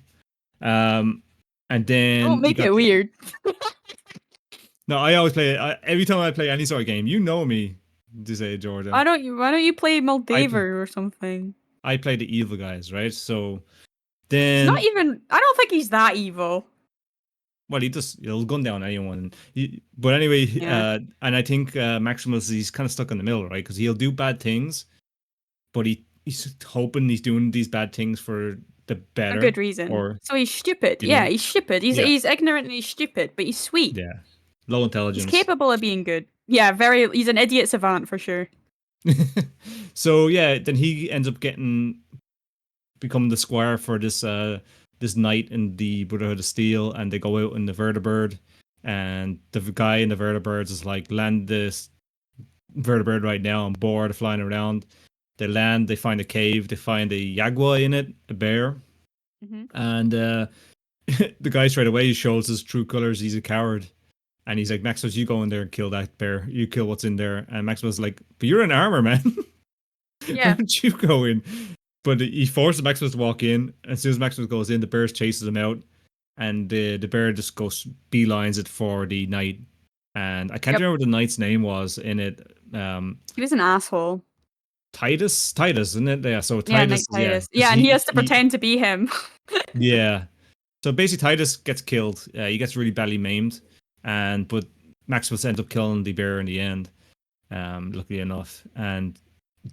And Don't then you make got it weird. no. I always play every time I play any sort of game. You know me, to say Jordan. Why don't you play I Moldaver or something? I play the evil guys, right? So He's not then, even I don't think he's that evil. well, he'll gun down anyone. But anyway, Yeah. and I think Maximus, he's kind of stuck in the middle, right? Because he'll do bad things, but he's hoping he's doing these bad things for the A better, good reason. or So he's stupid. you Yeah, know, he's stupid. yeah, He's ignorant and he's stupid, but he's sweet. yeah, low He's intelligence. capable of being good. Yeah, he's an idiot savant for sure. So yeah, then he ends up become the squire for this knight in the Brotherhood of Steel, and they go out in the vertibird, and the guy in the vertibirds is like, land this vertibird right now. I'm bored of flying around. They land, they find a cave, they find a jaguar in it, a bear, and the guy straight away shows his true colors. He's a coward. And he's like, Maximus, you go in there and kill that bear. You kill what's in there. And Maximus is like, but you're in armor, man. Why Yeah. don't you go in? But he forces Maximus to walk in. As soon as Maximus goes in, the bear chases him out. And the bear just goes beelines it for the knight. And I can't remember what the knight's name was in it. He was an asshole. Titus, isn't it? Yeah, so Yeah, Titus, Knight Titus. yeah. Yeah, and he has to pretend to be him. Yeah. So basically Titus gets killed. He gets really badly maimed. But Maximus ends up killing the bear in the end, luckily enough. And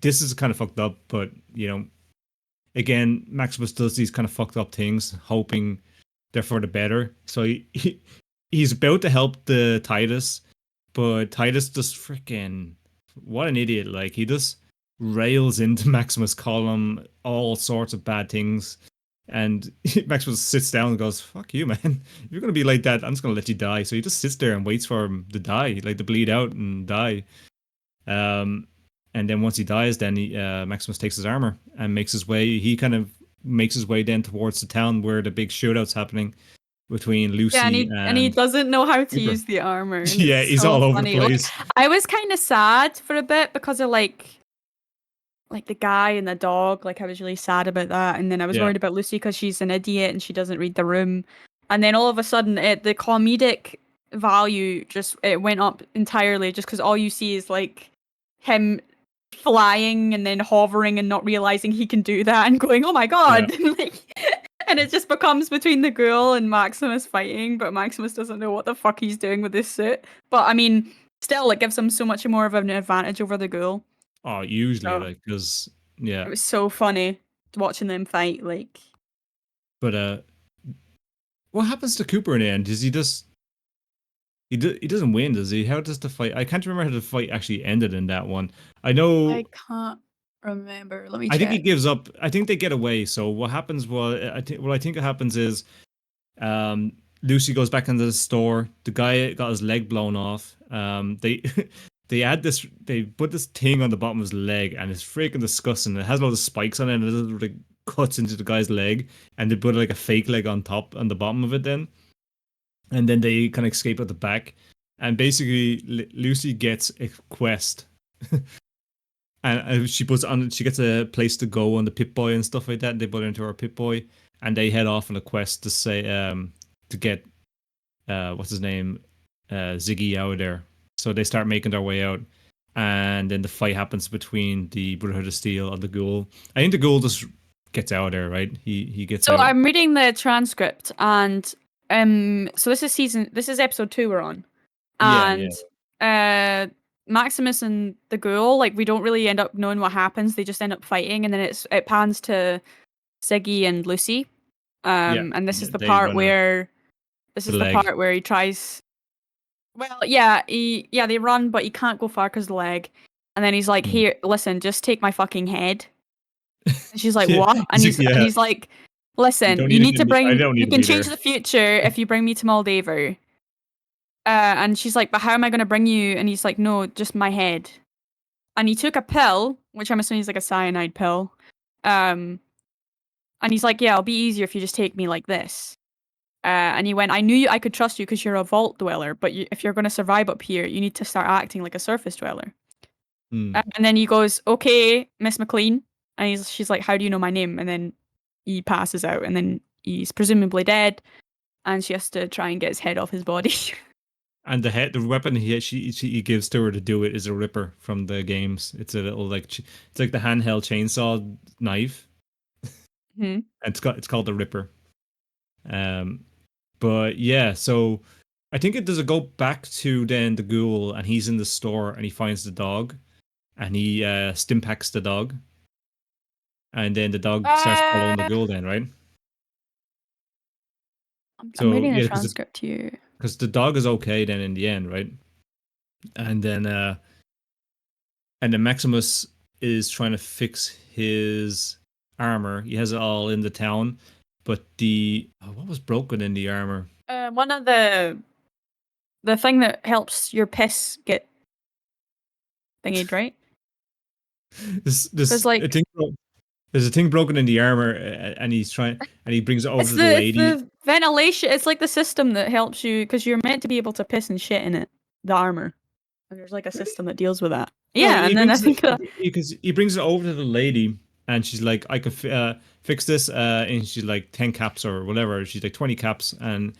this is kind of fucked up, but again, Maximus does these kind of fucked up things, hoping they're for the better. So he's about to help the Titus, but Titus just freaking what an idiot! Like he just rails into Maximus, calling him all sorts of bad things. And Maximus sits down and goes, "Fuck you, man! If you're gonna be like that, I'm just gonna let you die." So he just sits there and waits for him to die, like to bleed out and die. And then once he dies, then Maximus takes his armor and makes his way. He kind of makes his way then towards the town where the big shootout's happening between Lucy and he doesn't know how to Cooper. use the armor. Yeah, he's all over the place. Like, I was kind of sad for a bit because of like the guy and the dog. Like I was really sad about that, and then I was worried about Lucy because she's an idiot and she doesn't read the room. And then all of a sudden, the comedic value it went up entirely just because all you see is like him flying and then hovering and not realizing he can do that and going, "Oh my god!" And it just becomes between the girl and Maximus fighting, but Maximus doesn't know what the fuck he's doing with this suit. But I mean, still, it gives him so much more of an advantage over the girl. Oh, usually, because it was so funny watching them fight. Like, but what happens to Cooper in the end? Does he just he doesn't win, does he? How does the fight? I can't remember how the fight actually ended in that one. I know. I can't remember. Let me check. I think he gives up. I think they get away. So what happens? I think what happens is, Lucy goes back into the store. The guy got his leg blown off. They they put this thing on the bottom of his leg, and it's freaking disgusting. It has a lot of spikes on it, and it like cuts into the guy's leg, and they put like a fake leg on the bottom of it then. And then they kind of escape at the back. And basically, Lucy gets a quest. And she gets a place to go on the Pip-Boy and stuff like that. And they put her into her Pip-Boy. And they head off on a quest to say, to get, what's his name? Ziggy out of there. So they start making their way out. And then the fight happens between the Brotherhood of Steel and the Ghoul. I think the Ghoul just gets out of there, right? He gets out. So I'm reading the transcript, and so this is episode 2 we're on. And Maximus and the Ghoul, like, we don't really end up knowing what happens. They just end up fighting, and then it pans to Ziggy and Lucy. And this is the part where he tries. Well, they run, but he can't go far because of the leg. And then he's like, "Here, listen, just take my fucking head." And she's like, "What?" And he's like, "Listen, you need to bring. You can change the future if you bring me to Moldaver." And she's like, "But how am I going to bring you?" And he's like, "No, just my head." And he took a pill, which I'm assuming is like a cyanide pill. And he's like, "Yeah, it'll be easier if you just take me like this." And he went, "I knew I could trust you because you're a vault dweller, but if you're going to survive up here, you need to start acting like a surface dweller." And then he goes, "Okay, Miss McLean." And she's like, "How do you know my name?" And then he passes out, and then he's presumably dead, and she has to try and get his head off his body. And the weapon he gives to her to do it is a Ripper from the games. It's a little it's like the handheld chainsaw knife. And it's called the Ripper. But yeah, so I think it does go back to then the Ghoul, and he's in the store and he finds the dog, and he stimpaks the dog, and then the dog starts following the Ghoul then, right? I'm reading the transcript here. Because the dog is okay then in the end, right? And then Maximus is trying to fix his armor. He has it all in the town, but what was broken in the armor? One of the thing that helps your piss get thingied, right? There's a thing broken in the armor, and he brings it over to the lady. The ventilation. It's like the system that helps you, because you're meant to be able to piss and shit in it. The armor, and there's like a system that deals with that. Yeah, and then I think because he brings it over to the lady, and she's like, "I could fix this," and she's like 10 caps or whatever. She's like 20 caps, and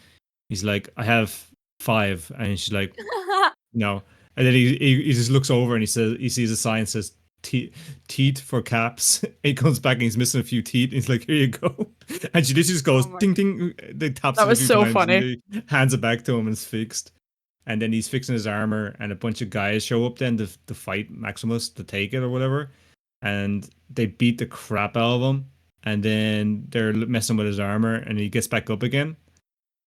he's like, "I have 5," and she's like, "No." And then he just looks over and he sees a sign that says teeth for caps. He comes back and he's missing a few teeth. And he's like, "Here you go." And she just goes ding ding. They taps. That was so funny. Hands it back to him and it's fixed. and then he's fixing his armor, and a bunch of guys show up then to fight Maximus to take it or whatever, and they beat the crap out of him, and then they're messing with his armor, and he gets back up again,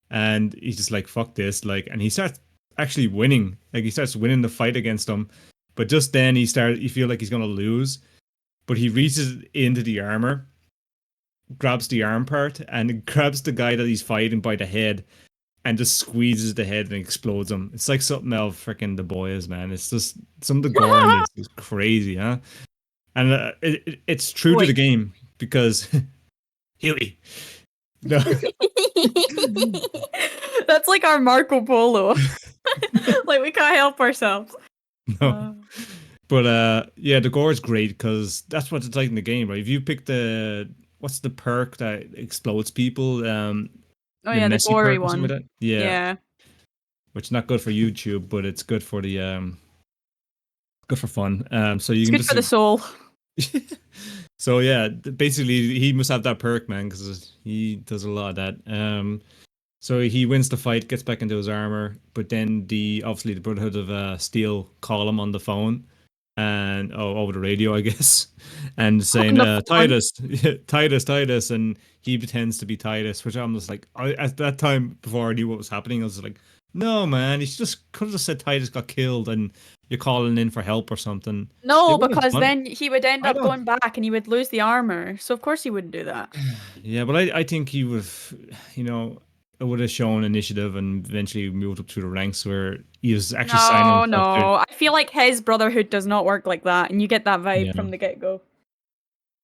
and he's just like, fuck this, like, and he starts actually winning, like he starts winning the fight against them, but just then you feel like he's gonna lose, but he reaches into the armor, grabs the arm part, and grabs the guy that he's fighting by the head, and just squeezes the head and explodes him. It's like something out of freaking The Boys, man. It's just some of the gore in this is crazy, huh? And it's true to the game because Huey. No. That's like our Marco Polo. Like we can't help ourselves. No. But yeah, the gore is great because that's what it's like in the game, right? If you pick what's the perk that explodes people? Oh yeah, the gory one. Like yeah. Which is not good for YouTube, but it's good for the good for fun. So you it's can good just for the soul. So yeah, basically he must have that perk, man, because he does a lot of that. So he wins the fight, gets back into his armor, but then obviously the Brotherhood of Steel call him on the phone and over the radio, I guess, and saying Titus, Titus, and he pretends to be Titus, which I'm just like, at that time before I knew what was happening, I was like, no man, he just could have just said Titus got killed and you're calling in for help or something. No, because then he would end up going back and he would lose the armor. So of course he wouldn't do that. Yeah, but I think he would, it would have shown initiative and eventually moved up through the ranks where he was actually signing. No, I feel like his Brotherhood does not work like that, and you get that vibe from the get-go.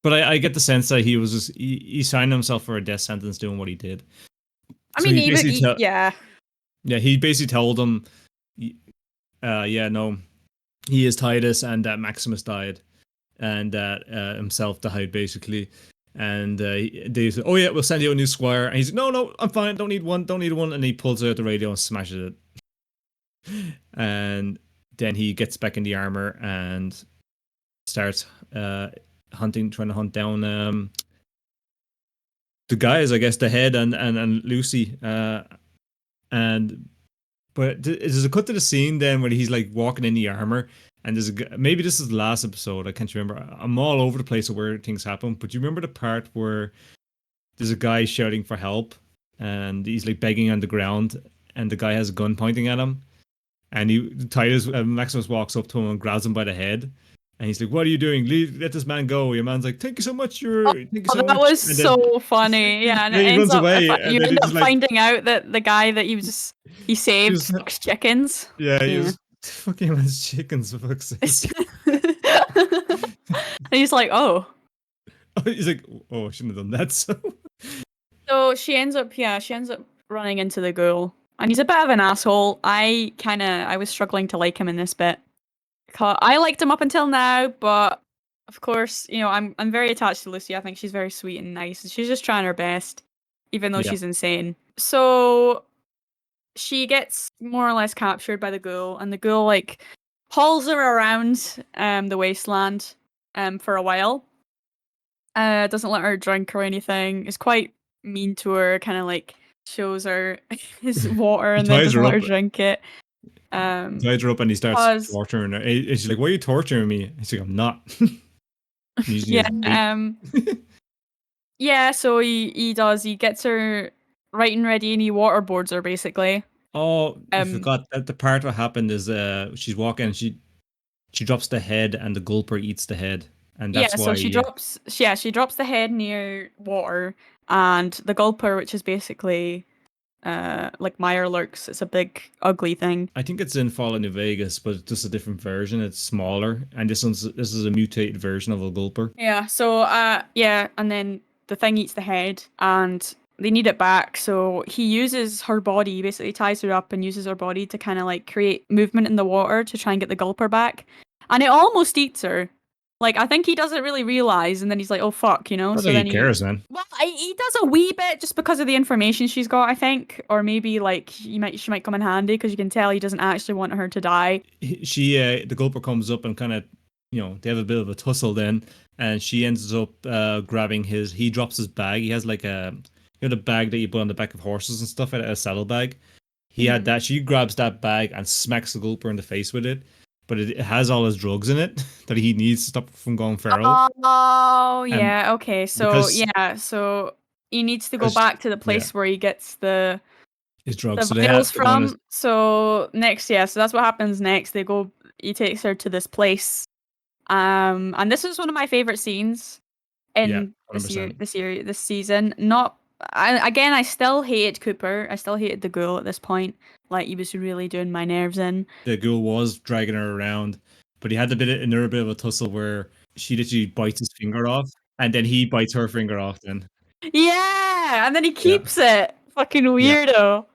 But I get the sense that he was he signed himself for a death sentence doing what he did. I mean, yeah. Yeah, he basically told him, yeah, no, he is Titus, and that Maximus died, and that himself died, basically. And they said, oh yeah, we'll send you a new squire. And he's like, no, I'm fine, don't need one. And he pulls out the radio and smashes it. And then he gets back in the armor and starts trying to hunt down the guys, I guess, the head and Lucy. But there's a cut to the scene then where he's like walking in the armor, and maybe this is the last episode, I can't remember. I'm all over the place of where things happen, but do you remember the part where there's a guy shouting for help and he's like begging on the ground and the guy has a gun pointing at him, and Maximus walks up to him and grabs him by the head, and he's like, what are you doing? Let this man go. Your man's like, thank you so much. That was so funny. Yeah, and he runs away. You end up finding out that the guy that he saved sucks chickens. Yeah, he was fucking his chickens, for fuck's sake. And he's like, oh. He's like, oh, I shouldn't have done that. So she ends up running into the ghoul, and he's a bit of an asshole. I was struggling to like him in this bit. I liked him up until now, but of course, I'm very attached to Lucy. I think she's very sweet and nice, and she's just trying her best, even though she's insane. So she gets more or less captured by the ghoul, and the ghoul like hauls her around the wasteland for a while. Doesn't let her drink or anything. Is quite mean to her, kind of like shows her his water and then doesn't let her drink it. Tied her up and he starts torturing her. And she's like, why are you torturing me? He's like, I'm not. Yeah, so he gets her right and ready and he waterboards her basically. Oh, I forgot that the part what happened is she's walking and she drops the head and the gulper eats the head. And that's why she drops the head near water, and the gulper, which is basically like Mirelurks, it's a big ugly thing. I think it's in Fallout New Vegas, but it's just a different version. It's smaller, and this is a mutated version of a gulper. Yeah, so and then the thing eats the head, and they need it back. So he uses her body, basically ties her up and uses her body to kind of like create movement in the water to try and get the gulper back, and it almost eats her. Like, I think he doesn't really realize, and then he's like, oh, fuck, I don't think he cares, man. Well, he does a wee bit just because of the information she's got, I think. Or maybe, like, she might come in handy, because you can tell he doesn't actually want her to die. The gulper comes up and kind of, they have a bit of a tussle then, and she ends up grabbing he drops his bag. He has, like, the bag that you put on the back of horses and stuff, a saddle bag. He had that. She grabs that bag and smacks the Gulper in the face with it, but it has all his drugs in it that he needs to stop from going feral. Oh, And yeah. Okay. So, because yeah. So he needs to go because back to the yeah, place where he gets the his drugs. the So they vials have one is from. So next, yeah. So that's what happens next. They go. He takes her to this place. And this is one of my favorite scenes yeah, in 100%. this season. Not. Again, I still hated Cooper. I still hated the ghoul at this point. Like he was really doing my nerves in. The ghoul was dragging her around, but he had another bit of a tussle where she literally bites his finger off, and then he bites her finger off. Then Yeah, and then he yeah, keeps it. Fucking yeah, weirdo.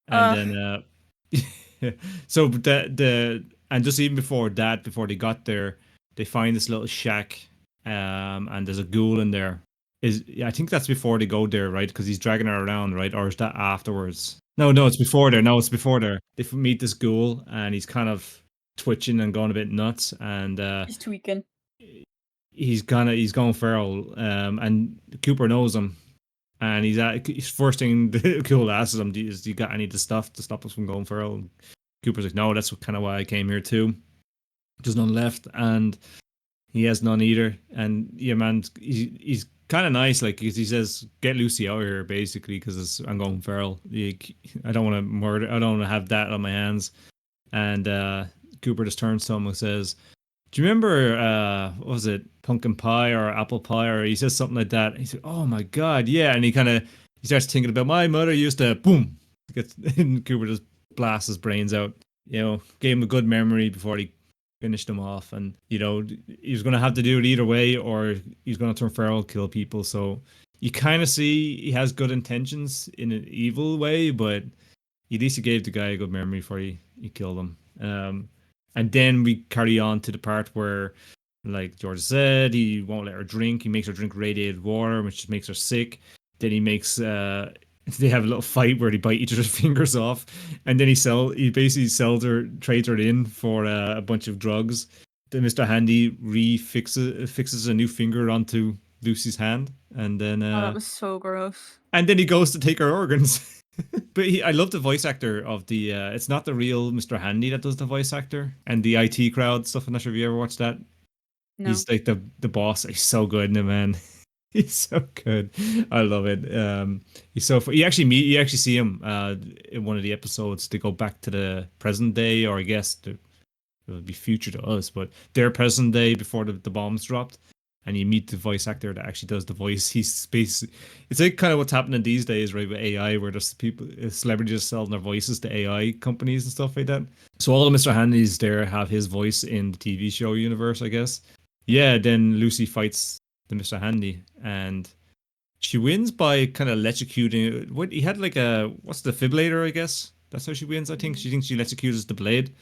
and Uh, then so the and just even before that, before they got there, they find this little shack, and there's a ghoul in there. Yeah, I think that's before they go there, right? Because he's dragging her around, right? Or is that afterwards? No, it's before there. No, it's before there. They meet this ghoul, and he's kind of twitching and going a bit nuts, and he's tweaking. he's going feral. And Cooper knows him, and he's first thing the ghoul asks him, "Is you got any of the stuff to stop us from going feral?" And Cooper's like, "No, that's kind of why I came here too. There's none left," and he has none either. And yeah, man, he's kind of nice, like, because he says, "Get Lucy out of here," basically, because I'm going feral. Like, I don't want to murder. I don't want to have that on my hands. And Cooper just turns to him and says, "Do you remember what was it, pumpkin pie or apple pie?" Or he says something like that. He said, "Oh my god, yeah." And he starts thinking about, my mother used to boom. And Cooper just blasts his brains out. Gave him a good memory before he finished him off. And he was going to have to do it either way, or he's going to turn feral, kill people. So you kind of see he has good intentions in an evil way, but at least he gave the guy a good memory before he killed him. And then we carry on to the part where, like George said, he won't let her drink. He makes her drink radiated water, which makes her sick. Then he makes they have a little fight where they bite each other's fingers off, and then he basically trades her in for a bunch of drugs. Then Mr. Handy fixes a new finger onto Lucy's hand, and then Oh, that was so gross. he goes to take her organs. But I love the voice actor of the. It's not the real Mr. Handy that does the voice actor, and the IT crowd stuff. I'm not sure if you ever watched that. No. He's like the boss. He's so good, man. He's so good. I love it. He's so. You actually see him in one of the episodes. They go back to the present day, or I guess it would be future to us, but their present day before the bombs dropped. And you meet the voice actor that actually does the voice. He's basically, it's like kind of what's happening these days, right, with AI, where there's celebrities selling their voices to AI companies and stuff like that. So all of Mr. Handy's there have his voice in the TV show universe, I guess. Yeah, then Lucy fights the Mr. Handy, and she wins by kind of electrocuting. What he had like what's the defibrillator, I guess. That's how she wins. I think she thinks she electrocutes the blade,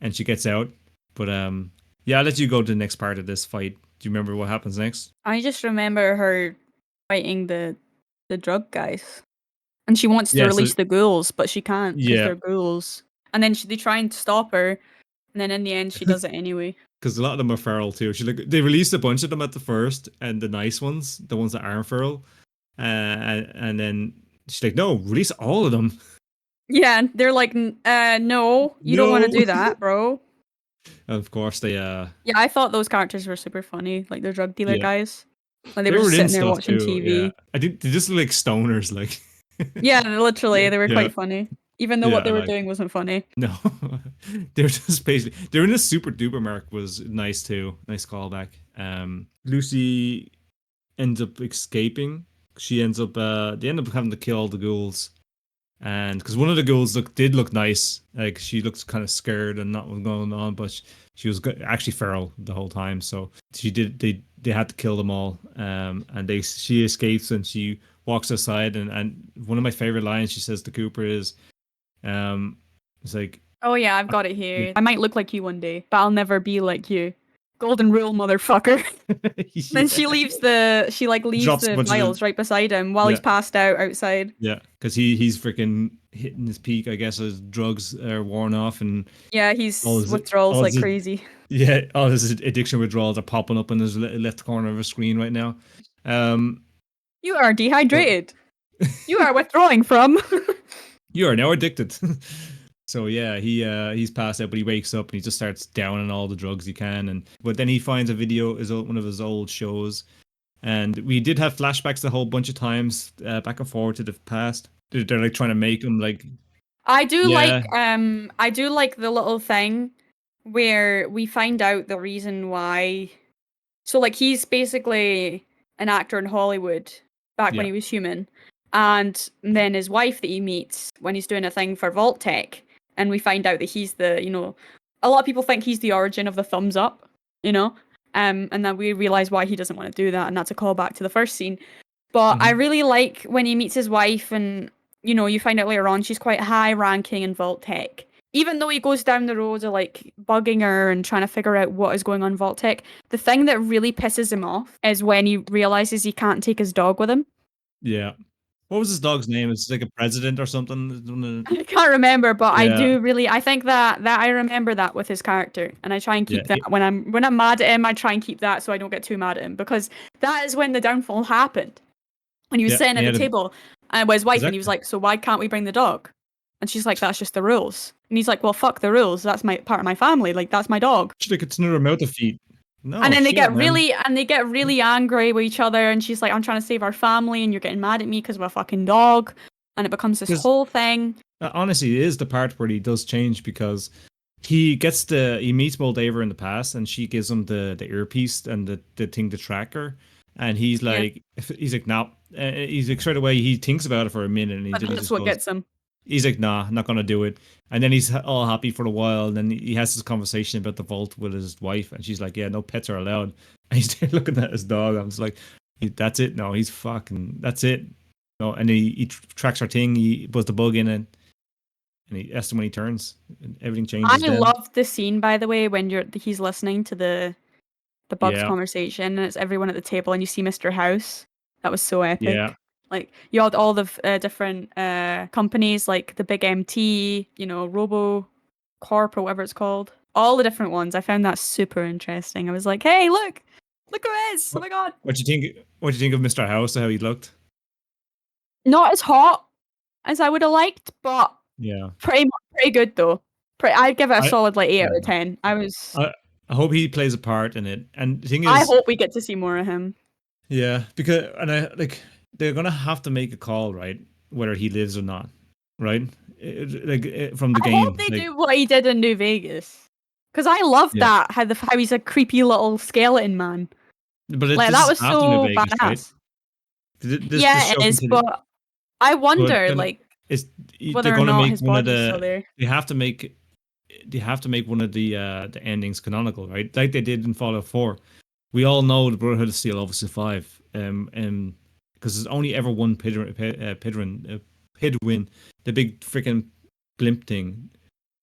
and she gets out. But yeah, I'll let you go to the next part of this fight. Do you remember what happens next? I just remember her fighting the drug guys, and she wants to Yeah, so release the ghouls, but she can't because yeah, they're ghouls. And then they try and stop her, and then in the end, she does it anyway. because a lot of them are feral too. They released a bunch of them at the first, and the nice ones, the ones that aren't feral, and then she's like, "No, release all of them." Yeah, and they're like, no, you don't want to No. do that, bro." And of course, they Yeah, I thought those characters were super funny, like the drug dealer yeah, guys. Like they they were were just in sitting there stuff watching too. Yeah, TV. I think they just look like stoners, like. Yeah, literally, they were Yeah, quite funny, even though yeah, what I they were like. doing wasn't funny. No, they're just basically they're in a super duper mark was nice too. Nice callback. Lucy ends up escaping. She ends up they end up having to kill all the ghouls, and because one of the ghouls did look nice, like she looked kind of scared and not what's going on, but she was actually feral the whole time. So she did they had to kill them all, and she escapes and she walks aside, and one of my favorite lines she says to Cooper is, it's like, Oh yeah, I've got it here. I might look like you one day, but I'll never be like you. Golden rule, motherfucker. Then she leaves leaves drops a the bunch of vials right beside him while he's yeah, passed out outside. yeah, because he's freaking hitting his peak, I guess, as drugs are worn off, and Yeah, all he's his withdrawals all like his crazy. yeah, all his addiction withdrawals are popping up in his left corner of his screen right now. Um, You are but dehydrated. You are withdrawing from. You are now addicted. So yeah, he's passed out, but he wakes up and he just starts downing all the drugs he can, and but then he finds a video is one of his old shows, and we did have flashbacks a whole bunch of times back and forward to the past. They're like trying to make him like yeah, I do like the little thing where we find out the reason why. So like he's basically an actor in Hollywood back when yeah. he was human. And then his wife that he meets when he's doing a thing for Vault Tech, and we find out that he's a lot of people think he's the origin of the thumbs up, you know? And then we realize why he doesn't want to do that, and that's a callback to the first scene. But I Hmm. really like when he meets his wife, and you find out later on she's quite high ranking in Vault Tech. Even though he goes down the road of like bugging her and trying to figure out what is going on in Vault Tech, the thing that really pisses him off is when he realizes he can't take his dog with him. Yeah. What was his dog's name? It's like a president or something. I can't remember, but Yeah, I think that I remember that with his character, and I try and yeah, keep that when I'm mad at him. I try and keep that so I don't get too mad at him, because that is when the downfall happened. When he was yeah. sitting at He the had a table with his wife, and he was exactly. like, "So why can't we bring the dog?" And she's like, "That's just the rules." And he's like, "Well, fuck the rules. That's my part of my family. Like that's my dog." Should have considered him out to feet. And No then shit, man. they get really angry with each other, and she's like, "I'm trying to save our family, and you're getting mad at me because of a fucking dog." And it becomes this Because whole thing. honestly, it is the part where he does change because he meets Moldaver in the past, and she gives him the earpiece and the thing to track her, and Yeah, he's like no, he's like straight away he thinks about it for a minute, and he but that's just what goes, gets him. he's like nah, not gonna do it, and then he's all happy for a while, and then he has this conversation about the vault with his wife, and she's like yeah, no pets are allowed, and he's there looking at his dog. I'm just like, that's it, no, he's fucking, that's it, no, and he tracks her thing, he puts the bug in it, and that's when he turns, and everything I changes then. love the scene, by the way, when he's listening to the Bugs Yeah, conversation, and it's everyone at the table, and you see Mr. House. That was so yeah. epic. Like you had all the different companies, like the Big MT, Robo Corp or whatever it's called. All the different ones. I found that super interesting. I was like, hey, look who it is! Oh What my god! what do you think? What do you think of Mr. House? How he looked? Not as hot as I would have liked, but Yeah, pretty good though. I'd give it a I solid like 8 out yeah. of 10. I I hope he plays a part in it. And the thing I is, hope we get to see more of him. yeah, because and I like they're gonna have to make a call, right? Whether he lives or not, right? From the I hope game, they like do what he did in New Vegas. Because I love yeah. that, how he's a creepy little skeleton man. But Like, this that is was after New so Vegas, right? badass. This Yeah, show it is, continues, but I but wonder, then like, it's they're whether or gonna not make his one of body's still the there. they have to make they have to make one of the endings canonical, right? Like they did in Fallout 4. We all know the Brotherhood of Steel obviously survive, because there's only ever one Pidwin, the big freaking blimp thing,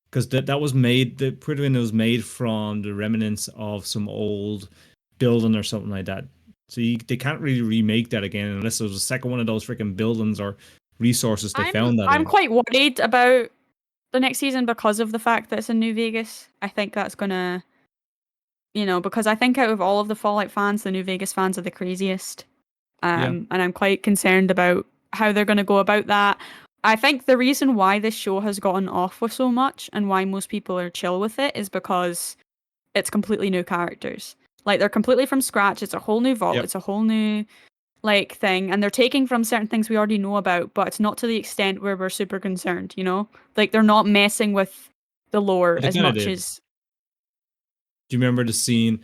because that was made, the Pidwin was made from the remnants of some old building or something like that. So they can't really remake that again unless there's a second one of those freaking buildings or resources they I'm found that I'm in. quite worried about the next season because of the fact that it's in New Vegas. I think that's gonna, because I think out of all of the Fallout fans, the New Vegas fans are the craziest. Yeah, And I'm quite concerned about how they're going to go about that. I think the reason why this show has gotten off with so much and why most people are chill with it is because it's completely new characters. Like they're completely from scratch. It's a whole new vault. yep. It's a whole new like thing, and they're taking from certain things we already know about, but it's not to the extent where we're super concerned. Like they're not messing with the lore But they as kind of much did. as Do you remember the scene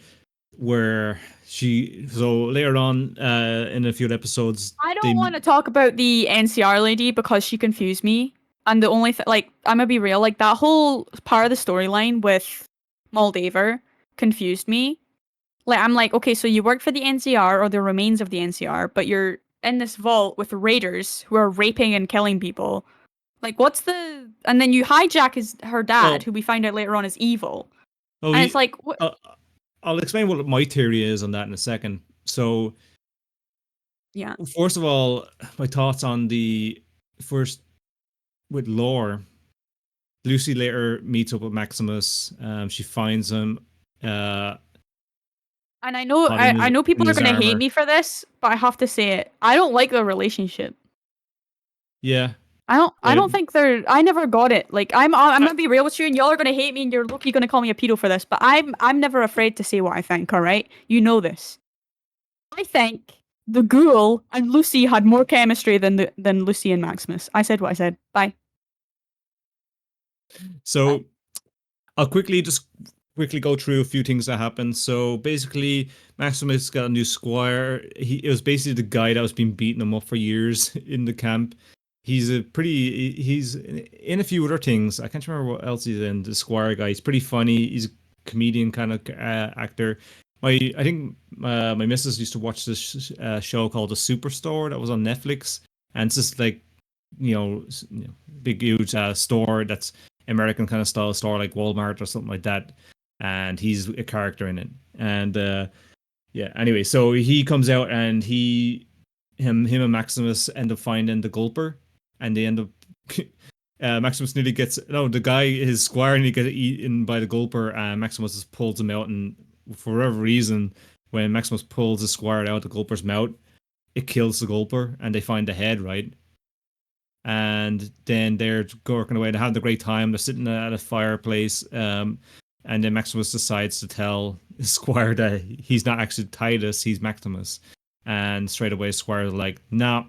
where so later on in a few episodes I don't they want to talk about the NCR lady because she confused me. And the only like, I'm gonna be real, like that whole part of the storyline with Moldaver confused me. Like, I'm like, okay, so you work for the NCR or the remains of the NCR, but you're in this vault with raiders who are raping and killing people. Like, what's the? And then you hijack her dad, well who we find out later on is evil. oh And it's like, what? uh, I'll explain what my theory is on that in a second. So Yeah. first of all, my thoughts on the first with Lore. Lucy later meets up with Maximus. She finds him And I know, caught in I know in people are his gonna hate armor. me for this, but I have to say it. I don't like the relationship. Yeah, I But don't think they're. I never got it. Like I'm gonna be real with you, and y'all are gonna hate me, and you're lucky gonna call me a pedo for this. But I'm never afraid to say what I think. All right, you know this. I think the ghoul and Lucy had more chemistry than Lucy and Maximus. I said what I said. Bye. Bye. so I'll quickly go through a few things that happened. So basically, Maximus got a new squire. It was basically the guy that was been beating him up for years in the camp. He's in a few other things. I can't remember what else he's in. The squire guy. He's pretty funny. He's a comedian kind of actor. I think my missus used to watch this show called The Superstore that was on Netflix, and it's just like big huge store that's American kind of style store like Walmart or something like that, and he's a character in it. And yeah, anyway, so he comes out and him and Maximus end up finding the Gulper, and they end up. Maximus nearly gets the guy, his squire, nearly gets eaten by the Gulper, and Maximus just pulls him out, and for whatever reason, when Maximus pulls the squire out of the Gulper's mouth, it kills the Gulper, and they find the head, right? And then they're working away. They're having a great time. They're sitting at a fireplace, and then Maximus decides to tell Squire that he's not actually Titus, he's Maximus. And straight away, Squire's like, "Nah,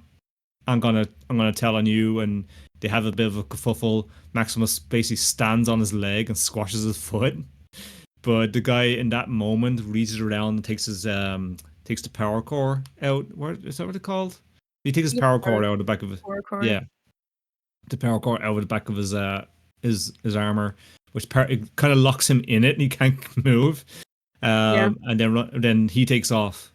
I'm gonna tell on you." And they have a bit of a kerfuffle. Maximus basically stands on his leg and squashes his foot. But the guy in that moment reaches around and takes the power core out. What is that? What it's called? He takes his power core out of the back of it. Yeah, the power core out of the back of his armor, which it kind of locks him in it and he can't move. And then he takes off.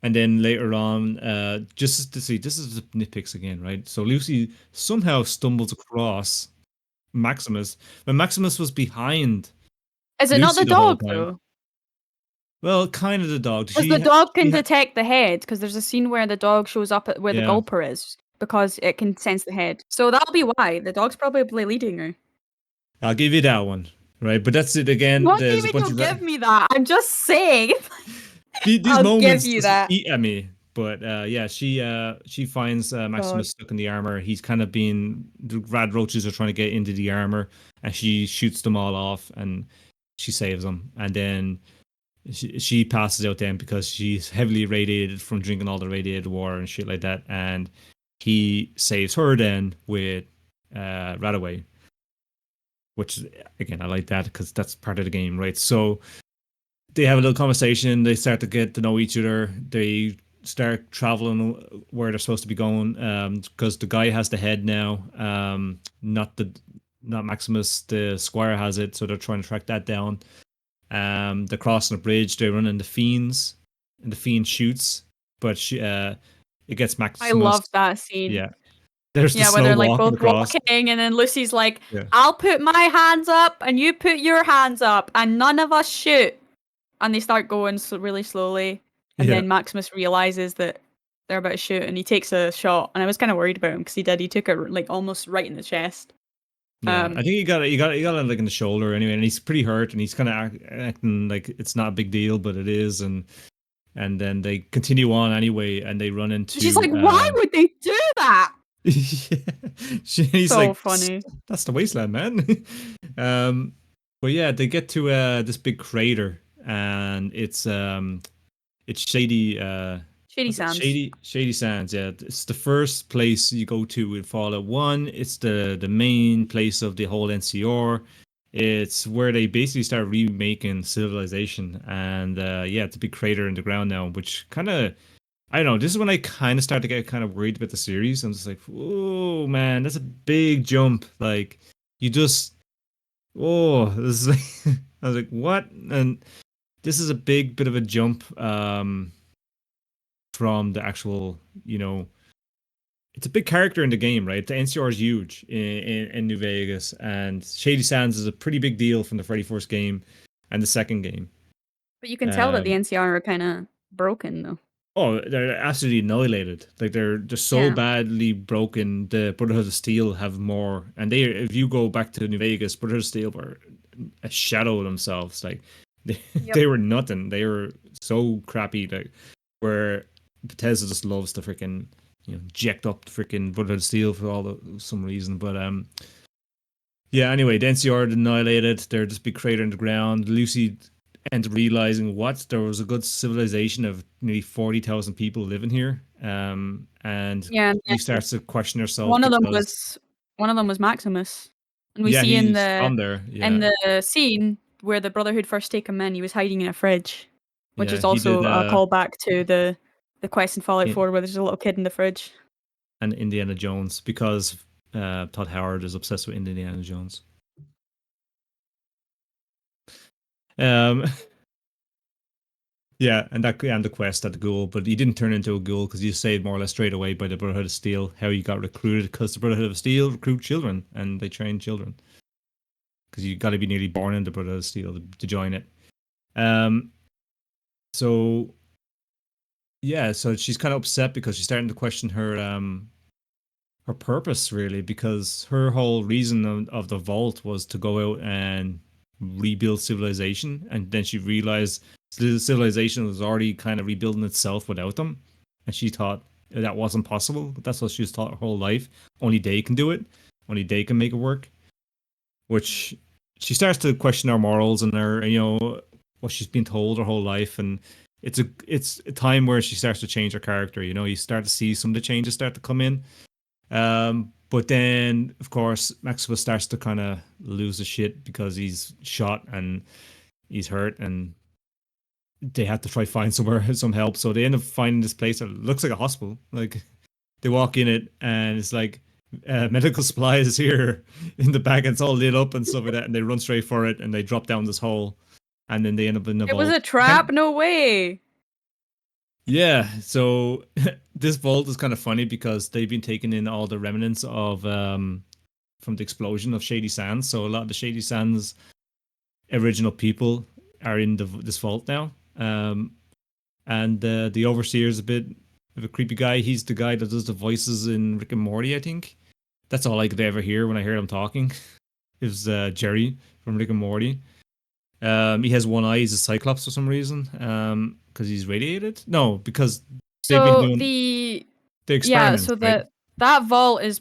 And then later on, just to see, this is the nitpicks again, right? So Lucy somehow stumbles across Maximus when Maximus was behind Is it not Lucy the the whole dog time. though? Well, kind of the dog. Because the dog can detect the head. Because there's a scene where the dog shows up at where the Gulper is because it can sense the head. So that'll be why the dog's probably leading her. I'll give you that one, right? But that's it again. What do you mean you'll give me that? I'm just saying. These I'll moments give you that. eat at me. But yeah, she finds Maximus stuck in the armor. He's kind of the rad roaches are trying to get into the armor, and she shoots them all off, and she saves them. And then she passes out then because she's heavily radiated from drinking all the radiated water and shit like that. And he saves her then with Radaway, which again I like that because that's part of the game, right? So they have a little conversation. They start to get to know each other. They start traveling where they're supposed to be going because the guy has the head now, not Maximus. The squire has it, so they're trying to track that down. They're crossing a bridge. They run into fiends, and the fiend shoots, but it gets Maximus. I love that scene. Yeah. There's where they're like both walking, and then Lucy's like, "I'll put my hands up, and you put your hands up, and none of us shoot." And they start going really slowly, and then Maximus realizes that they're about to shoot, and he takes a shot. And I was kind of worried about him because he took it like almost right in the chest. Yeah, I think he got it like in the shoulder anyway, and he's pretty hurt, and he's kind of acting like it's not a big deal, but it is, and then they continue on anyway, and they run into. She's like, "Why would they do that?" He's so like, funny. That's the wasteland, man. But yeah, they get to this big crater, and it's Shady Sands. Shady Sands. Yeah, it's the first place you go to in Fallout 1. It's the main place of the whole NCR. It's where they basically start remaking Civilization, and it's a big crater in the ground now, which kind of. I don't know. This is when I kind of start to get kind of worried about the series. I'm just like, oh man, that's a big jump. Like, you just, this is like, I was like, what? And this is a big bit of a jump from the actual, it's a big character in the game, right? The NCR is huge in New Vegas, and Shady Sands is a pretty big deal from the very first game and the second game. But you can tell that the NCR are kind of broken, though. Oh, they're absolutely annihilated. Like they're just so badly broken. The Brotherhood of Steel have more, and if you go back to New Vegas, Brotherhood of Steel were a shadow of themselves. Like they were nothing. They were so crappy. Like where Bethesda just loves to freaking jacked up the freaking Brotherhood of Steel for some reason. But yeah. Anyway, the NCR annihilated. They're this big crater in the ground. Lucy ends up realizing what there was a good civilization of nearly 40,000 people living here. And Yeah, and she then starts to question herself one of them because was one of them was Maximus, and we yeah, see in he's the from there. in Yeah, the scene where the Brotherhood first take him in, he was hiding in a fridge, which yeah, is he did. also a callback to the quest in Fallout 4 where there's a little kid in the fridge. And Indiana Jones because Todd Howard is obsessed with Indiana Jones. Um, yeah, and the quest at the ghoul, but he didn't turn into a ghoul because he was saved more or less straight away by the Brotherhood of Steel. How he got recruited because the Brotherhood of Steel recruit children and they train children because you got to be nearly born in the Brotherhood of Steel to join it. Um, so yeah, so she's kind of upset because she's starting to question her purpose really because her whole reason of the vault was to go out and rebuild civilization, and then she realized the civilization was already kind of rebuilding itself without them, and she thought that wasn't possible. That's what she was taught her whole life. Only they can do it. Only they can make it work. Which she starts to question her morals and her, what she's been told her whole life, and it's a time where she starts to change her character. You start to see some of the changes start to come in. But then, of course, Maximus starts to kind of lose the shit because he's shot and he's hurt, and they have to try find some help. So they end up finding this place that looks like a hospital. Like they walk in it, and it's like medical supplies here in the back, and it's all lit up and stuff like that. And they run straight for it, and they drop down this hole, and then they end up in the It was vault. a trap? No way. Yeah, so this vault is kind of funny because they've been taking in all the remnants of from the explosion of Shady Sands. So a lot of the Shady Sands original people are in this vault now. And the overseer is a bit of a creepy guy. He's the guy that does the voices in Rick and Morty, I think. That's all I could ever hear when I heard him talking. It was Jerry from Rick and Morty. He has one eye. He's a Cyclops for some reason. Because he's radiated. No, because they've been So doing the the yeah, experiments, so right? that vault is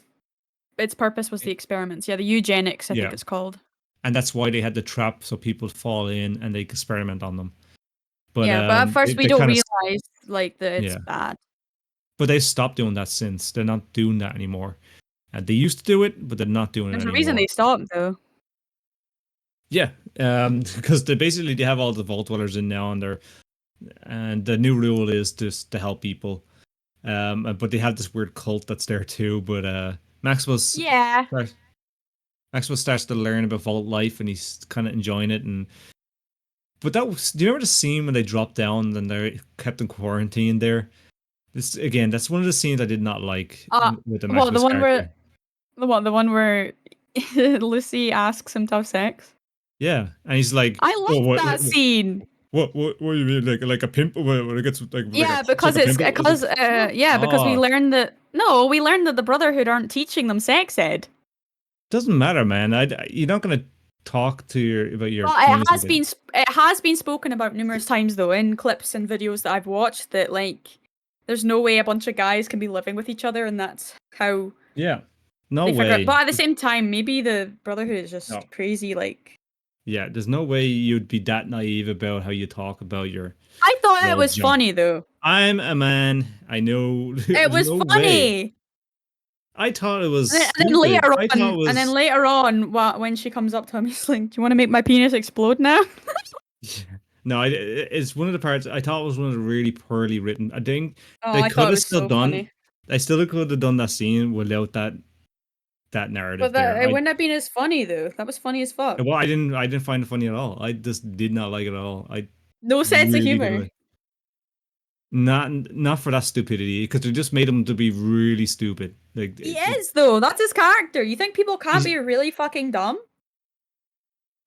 its purpose was the experiments. Yeah, the eugenics, I think Yeah, it's called. and that's why they had the trap so people fall in and they experiment on them. But Yeah, but at first we they don't kind of realize like that it's yeah. bad. But they stopped doing that since. They're not doing that anymore. And they used to do it, but they're not doing it There's a reason anymore. they stopped though. Yeah, because they have all the vault dwellers in now, and the new rule is just to help people. But they have this weird cult that's there too. But Yeah. Maximus starts to learn about vault life, and he's kind of enjoying it. But do you remember the scene when they dropped down and they're kept in quarantine there? This again, that's one of the scenes I did not like with the Well, the Maximus one where character. the one where Lucy asks him to have sex. Yeah, and he's like, I "Oh, like that scene. what do you mean, like a pimp? When it gets like a Yeah, pops like because a it's pimple?" I was like, because yeah, because we "Oh, learned that the Brotherhood aren't teaching them sex ed. doesn't matter, man. You're not gonna talk to about your Well, penis like it. it has been spoken about numerous times though in clips and videos that I've watched that like there's no way a bunch of guys can be living with each other and that's how Yeah, no they figure out. way. But at the same time, maybe the Brotherhood is No, just crazy. Like yeah, there's no way you'd be that naive about how you talk about I thought it your was junk. funny though. I'm a man. I know. It There's was no way. funny. I thought it was And then stupid. I thought it was. later on, when she comes up to him, he's like, "Do you want to make my penis explode now?" No, it's one of the parts I thought was one of the really poorly written. I think Oh, they I could thought it have was still so done. funny. They still could have done that scene without that But narrative that there. it wouldn't have been as funny though. That was funny as fuck. Well, I didn't find it funny at all. I just did not like it at all. I No sense of really didn't humor. like. Not for that stupidity because they just made him to be really stupid. Like He is though. That's his character. You think people can't he's be really fucking dumb?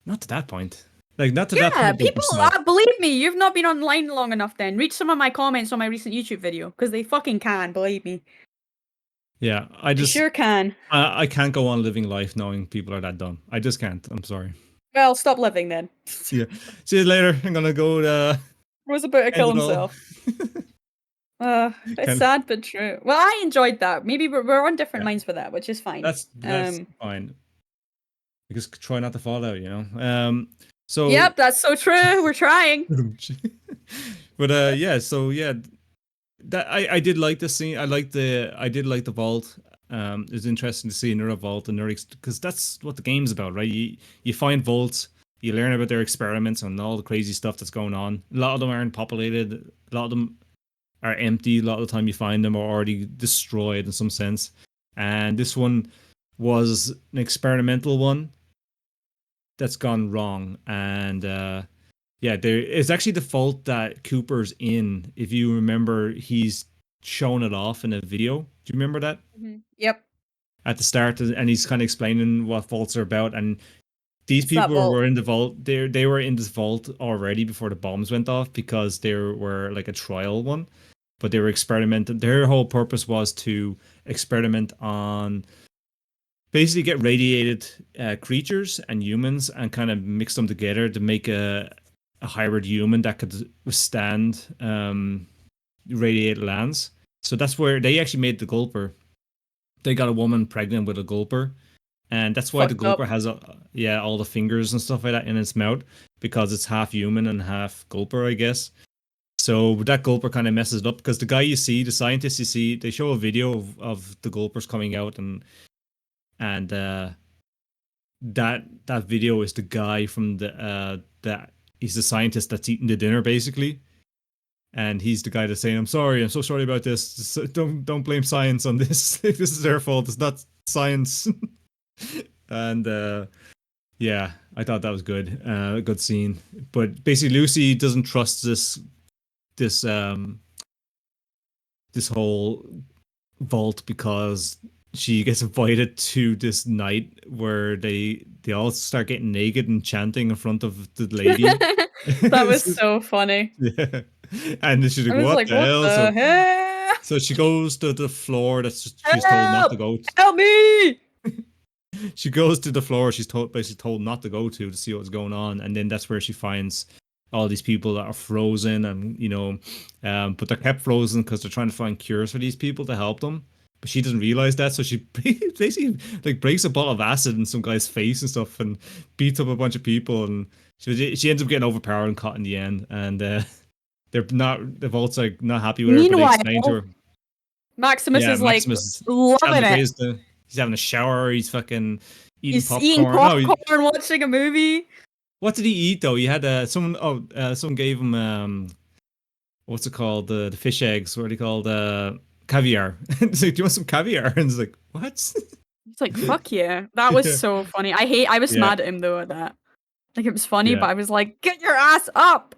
not to that point. Like not to that Yeah, point. But people. just not. Believe me, you've not been online long enough. Then read some of my comments on my recent YouTube video because they fucking can. Believe me, Yeah, they sure can. I can't go on living life knowing people are that dumb. I just can't. I'm sorry. Well, stop living then. Yeah. See you later. I'm gonna go Was about to end kill it all. himself. It's Kind of, sad but true. Well, I enjoyed that. Maybe we're on different yeah. minds for that, which is fine. That's fine. Because try not to fall out, you know. Yep, So, that's so true. We're trying. but yeah. So yeah, that I did like the scene. I did like the vault. It was interesting to see another vault and because that's what the game's about, right? You find vaults, you learn about their experiments and all the crazy stuff that's going on. A lot of them aren't populated. A lot of them are empty. A lot of the time you find them are already destroyed in some sense. And this one was an experimental one that's gone wrong. And yeah, there is actually the fault that Cooper's in. If you remember, he's shown it off in a video. Do you remember that? Yep. At the start, and he's kind of explaining what faults are about. And these It's that people vault. were in the vault. They were in this vault already before the bombs went off because they were like a trial one, but they were experimenting. Their whole purpose was to experiment on basically get radiated creatures and humans and kind of mix them together to make a hybrid human that could withstand radiated lands. So that's where they actually made the Gulper. They got a woman pregnant with a Gulper, and that's why the Fucked up. Gulper has yeah, all the fingers and stuff like that in its mouth, because it's half human and half Gulper, I guess. So that Gulper kind of messes it up because the guy you see, the scientist you see, they show a video of the Gulpers coming out, and that video is the guy from that he's the scientist that's eating the dinner basically, and he's the guy that's saying, I'm so sorry about this. Don't blame science on this. This is their fault. It's not science." And yeah, I thought that was good. Good scene. But basically, Lucy doesn't trust this this whole vault because she gets invited to this night where they all start getting naked and chanting in front of the lady. That was so funny. Yeah. And she's I like, was "What like, the what hell?" the So hell? so she goes to the floor that she's told not to Help! go. Help me! She goes to the floor she's basically told not to go to see what's going on, and then that's where she finds all these people that are frozen, and but they're kept frozen because they're trying to find cures for these people to help them. But she doesn't realize that, so she basically like breaks a bottle of acid in some guy's face and stuff, and beats up a bunch of people, and she ends up getting overpowered and caught in the end. And they're not the vault's like not happy with her, but they explain to Meanwhile, her. Maximus Yeah, is like Maximus is having loving the it. greatest. He's having a shower. He's fucking eating He's eating popcorn. No, popcorn, watching a movie. what did he eat though? He had someone. Oh, someone gave him what's it called? The fish eggs. What are they called? Caviar. It's like, do you want some caviar? And it's like, what? He's like, fuck yeah. That was Yeah, so funny. I was yeah, mad at him though at that. Like it was funny, yeah. but I was like, get your ass up.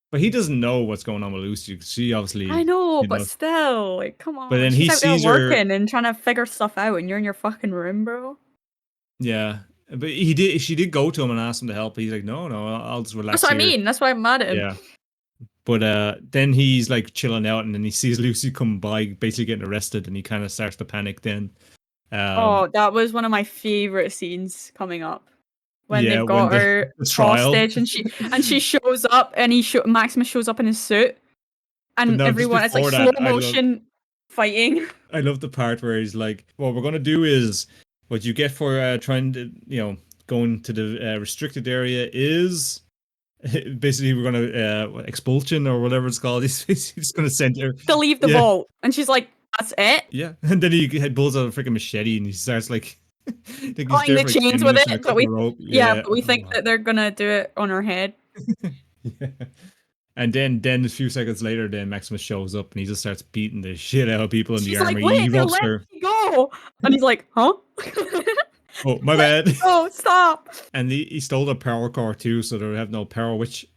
But he doesn't know what's going on with Lucy. She I obviously, know, you but know. still, like, come But on. then he She's out there sees her. working and trying to figure stuff out, and you're in your fucking room, bro. Yeah, but he did. She did go to him and ask him to help. He's like, no, no, I'll just That's relax what I here. mean. That's why I'm mad at him. Yeah. But then he's like chilling out, and then he sees Lucy come by, basically getting arrested, and he kind of starts to panic. Then, Oh, that was one of my favorite scenes coming up when yeah, they've when got her the trial. hostage, and she shows up, and Maximus shows up in his suit, But and no, just everyone it's like before slow that, motion fighting. I love the part where he's like, "What we're gonna do is what you get for trying to, going to the restricted area is." Basically, we're gonna expulsion or whatever it's called. He's gonna send her. To leave the Yeah, vault, and she's like, "That's it." yeah, and then he pulls out a freaking machete and he starts like, like he's Cutting there the for like 10 chains with minutes trying it, to but cut the rope. yeah, Yeah, but we oh, think that they're gonna do it on her head. yeah. And then a few seconds later, then Maximus shows up and he just starts beating the shit out of people in the She's armor. like, He "Wait, they're ropes letting her. me go," and he's like, "Huh?" Oh, my Let bad. me go, stop. And he stole the power core too, so they have no power. Which,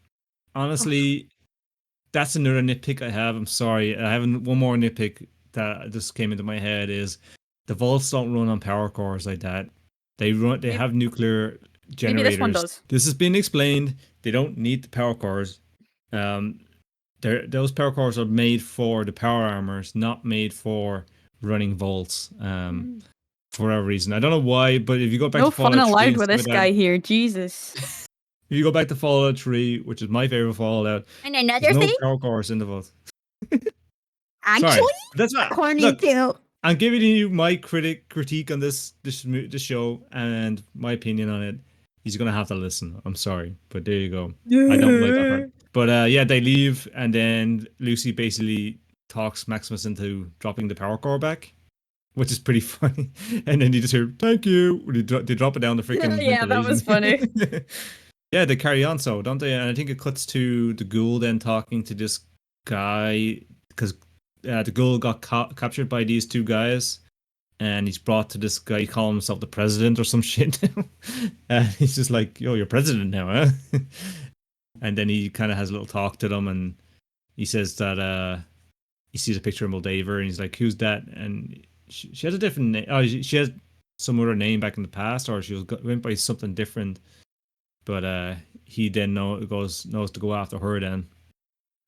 honestly, that's another nitpick I have. I'm sorry. I have one more nitpick that just came into my head is the vaults don't run on power cores like that. They run. They Maybe, have nuclear maybe this one generators. does. This has been explained. They don't need the power cores. Um, those power cores are made for the power armors, not made for running vaults. For whatever reason, I don't know why. But if you go back No to fun Fallout 3 allowed and with stuff like this that, guy here, Jesus. if you go back to Fallout 3, which is my favorite Fallout, And there's another no thing? power cores in the vault. Sorry, Actually, that's what. according Look, to I'm giving you my critique on this show and my opinion on it. He's gonna have to listen. I'm sorry, but there you go. I don't like that part. But yeah, they leave, and then Lucy basically talks Maximus into dropping the power core back, which is pretty funny. And then you just hear "thank you." They drop it down the freaking yeah, that was funny. ventilation. Yeah, they carry on, so don't they? And I think it cuts to the ghoul then talking to this guy because the ghoul got captured by these two guys, and he's brought to this guy. He calls himself the president or some shit. And he's just like, "Yo, you're president now, huh?" And then he kind of has a little talk to them, and he says that he sees a picture of Moldaver, and he's like, "Who's that?" And she has a different name. Oh, she has some other name back in the past, or she went by something different. But he then knows to go after her. Then,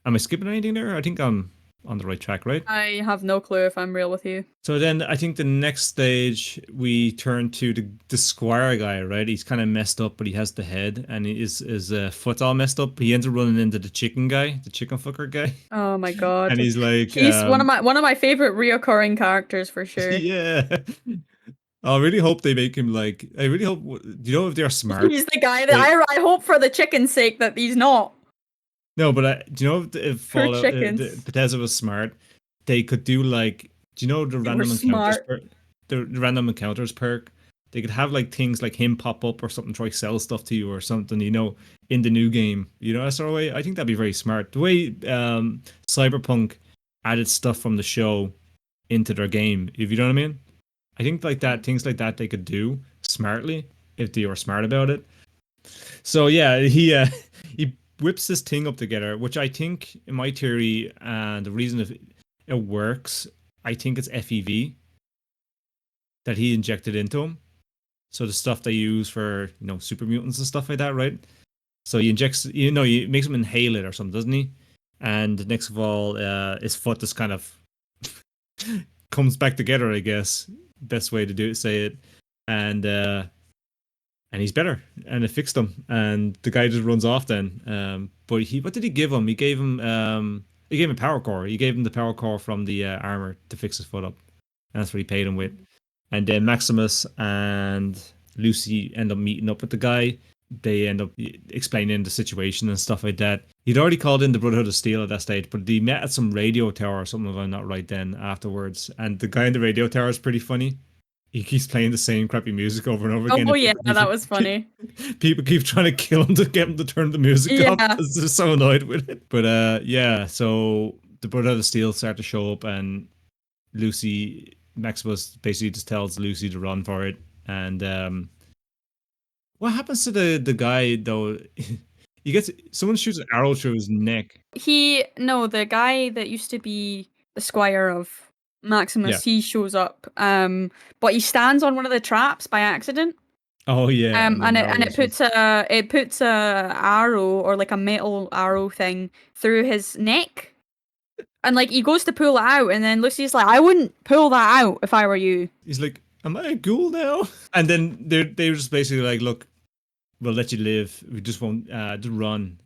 am I skipping anything there? I think I'm on the right track, right? I have no clue if I'm real with you. So then I think the next stage we turn to the squire guy, right? He's kind of messed up, but he has the head, and his foot's all messed up. He ends up running into the chicken guy, the chicken fucker guy, Oh my god. and he's like, He's one of my favorite reoccurring characters for sure. yeah. I really hope they make him like. I really hope. Do you know if they're smart? He's the guy that I hope for the chicken's sake that he's not. No, but do you know if For Fallout, chickens. Bethesda was smart, they could do like. Do you know the They were random encounters? smart. The random encounters perk. They could have like things like him pop up or something, try sell stuff to you or something. In the new game. That sort of way. I think that'd be very smart. The way Cyberpunk added stuff from the show into their game. If you know what I mean. I think like that, things like that they could do smartly if they were smart about it. So yeah, he whips this thing up together, which I think, in my theory, and the reason it works, I think it's FEV that he injected into him. So the stuff they use for super mutants and stuff like that, right? So he injects, he makes him inhale it or something, doesn't he? And next of all, his foot just kind of comes back together, I guess. Best way to say it. And he's better, and it fixed him, and the guy just runs off then. But what did he give him? He gave him a power core. He gave him the power core from the armor to fix his foot up, and that's what he paid him with. And then Maximus and Lucy end up meeting up with the guy. They end up explaining the situation and stuff like that. He'd already called in the Brotherhood of Steel at that stage, but they met at some radio tower or something, if I'm not right, then afterwards. And the guy in the radio tower is pretty funny. He keeps playing the same crappy music over and over again. Oh yeah, that was funny. People keep trying to kill him to get him to turn the music up because they're so annoyed with it. But yeah, so the Brotherhood of Steel start to show up, and Maximus basically just tells Lucy to run for it. And what happens to the guy though? Someone shoots an arrow through his neck. The guy that used to be the squire of Maximus, he shows up. But he stands on one of the traps by accident. Oh yeah. And it puts a arrow, or like a metal arrow thing, through his neck. And like he goes to pull it out, and then Lucy's like, I wouldn't pull that out if I were you. He's like, am I a ghoul now? And then they're just basically like, look, we'll let you live. We just won't run.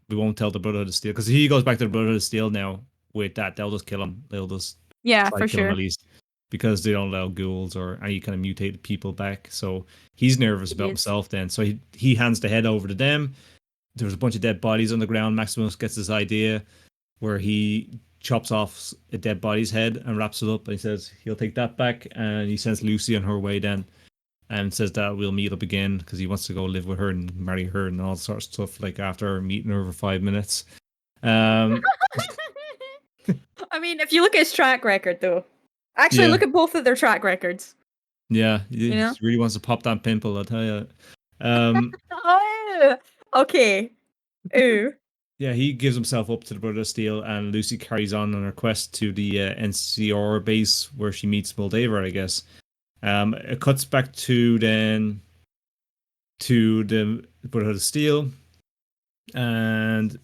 We won't tell the Brotherhood of Steel, because he goes back to the Brotherhood of Steel now with that. They'll just kill him. They'll just for kill sure him at least, because they don't allow ghouls or any kind of mutated people back. So he's nervous about himself then. So he hands the head over to them. There's a bunch of dead bodies on the ground. Maximus gets this idea where he chops off a dead body's head and wraps it up, and he says he'll take that back, and he sends Lucy on her way then, and says that we'll meet up again because he wants to go live with her and marry her and all sorts of stuff, like after meeting her for 5 minutes. I mean, if you look at his track record though, actually look at both of their track records. Yeah, he really wants to pop that pimple, I'll tell you. Oh, okay. Ooh. Yeah, he gives himself up to the Brother of Steel, and Lucy carries on her quest to the NCR base where she meets Moldaver, I guess. It cuts back to the Brotherhood of Steel, and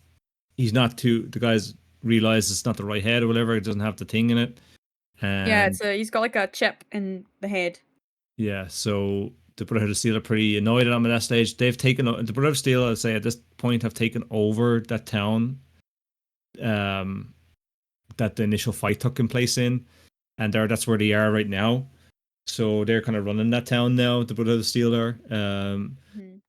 the guys realize it's not the right head or whatever. It doesn't have the thing in it. And he's got like a chip in the head. Yeah, so the Brotherhood of Steel are pretty annoyed at him at that stage. The Brotherhood of Steel, I'd say at this point, have taken over that town. that the initial fight took in place in, and that's where they are right now. So they're kind of running that town now. The Brotherhood of Steel are, Mhm.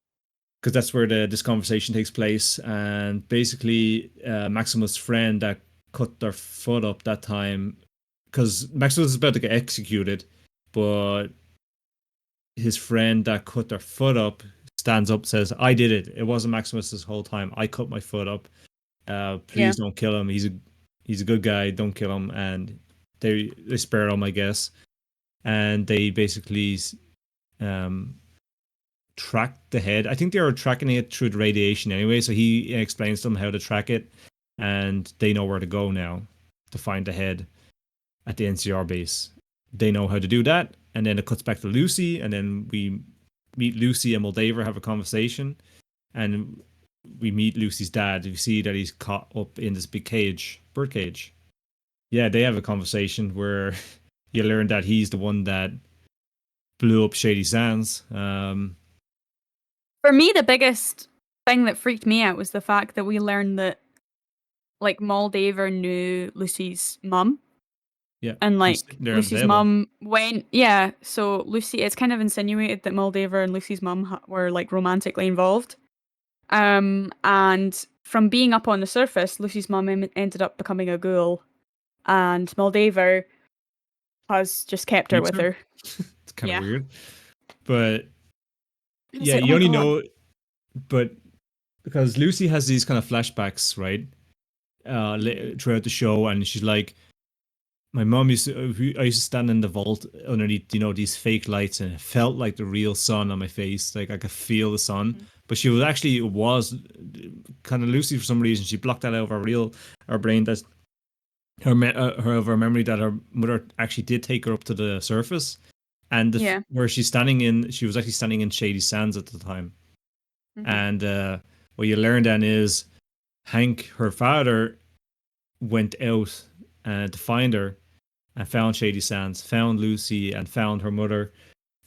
because that's where this conversation takes place. And basically, Maximus' friend that cut their foot up that time, because Maximus is about to get executed, but his friend that cut their foot up stands up, says, "I did it. It wasn't Maximus this whole time. I cut my foot up. Yeah. Please don't kill him. He's a good guy. Don't kill him." And they spare him, I guess. And they basically um track the head. I think they were tracking it through the radiation anyway. So he explains to them how to track it, and they know where to go now to find the head at the NCR base. They know how to do that, and then it cuts back to Lucy, and then we meet Lucy and Moldaver have a conversation, and we meet Lucy's dad. You see that he's caught up in this big cage, bird cage. Yeah, they have a conversation where you learn that he's the one that blew up Shady Sands. For me, the biggest thing that freaked me out was the fact that we learned that like Moldaver knew Lucy's mum. Yeah, And he's like sitting there on the Lucy's table. mum went, yeah. So Lucy, it's kind of insinuated that Moldaver and Lucy's mum were like romantically involved. And from being up on the surface, Lucy's mum ended up becoming a ghoul, and Moldaver has just kept her Keeps with her. her. It's kind of Yeah. weird, but It's yeah, like, oh you my only god. know, but because Lucy has these kind of flashbacks, right? Mhm. Throughout the show, and she's like, my mom used to, I used to stand in the vault underneath, these fake lights, and it felt like the real sun on my face. Like I could feel the sun. Mhm. But she was actually, it was kind of Lucy for some reason. She blocked that out of her brain. That her memory that her mother actually did take her up to the surface, and Yeah. where she's standing in, she was actually standing in Shady Sands at the time. Mhm. And what you learn then is Hank, her father, went out to find her and found Shady Sands, found Lucy, and found her mother,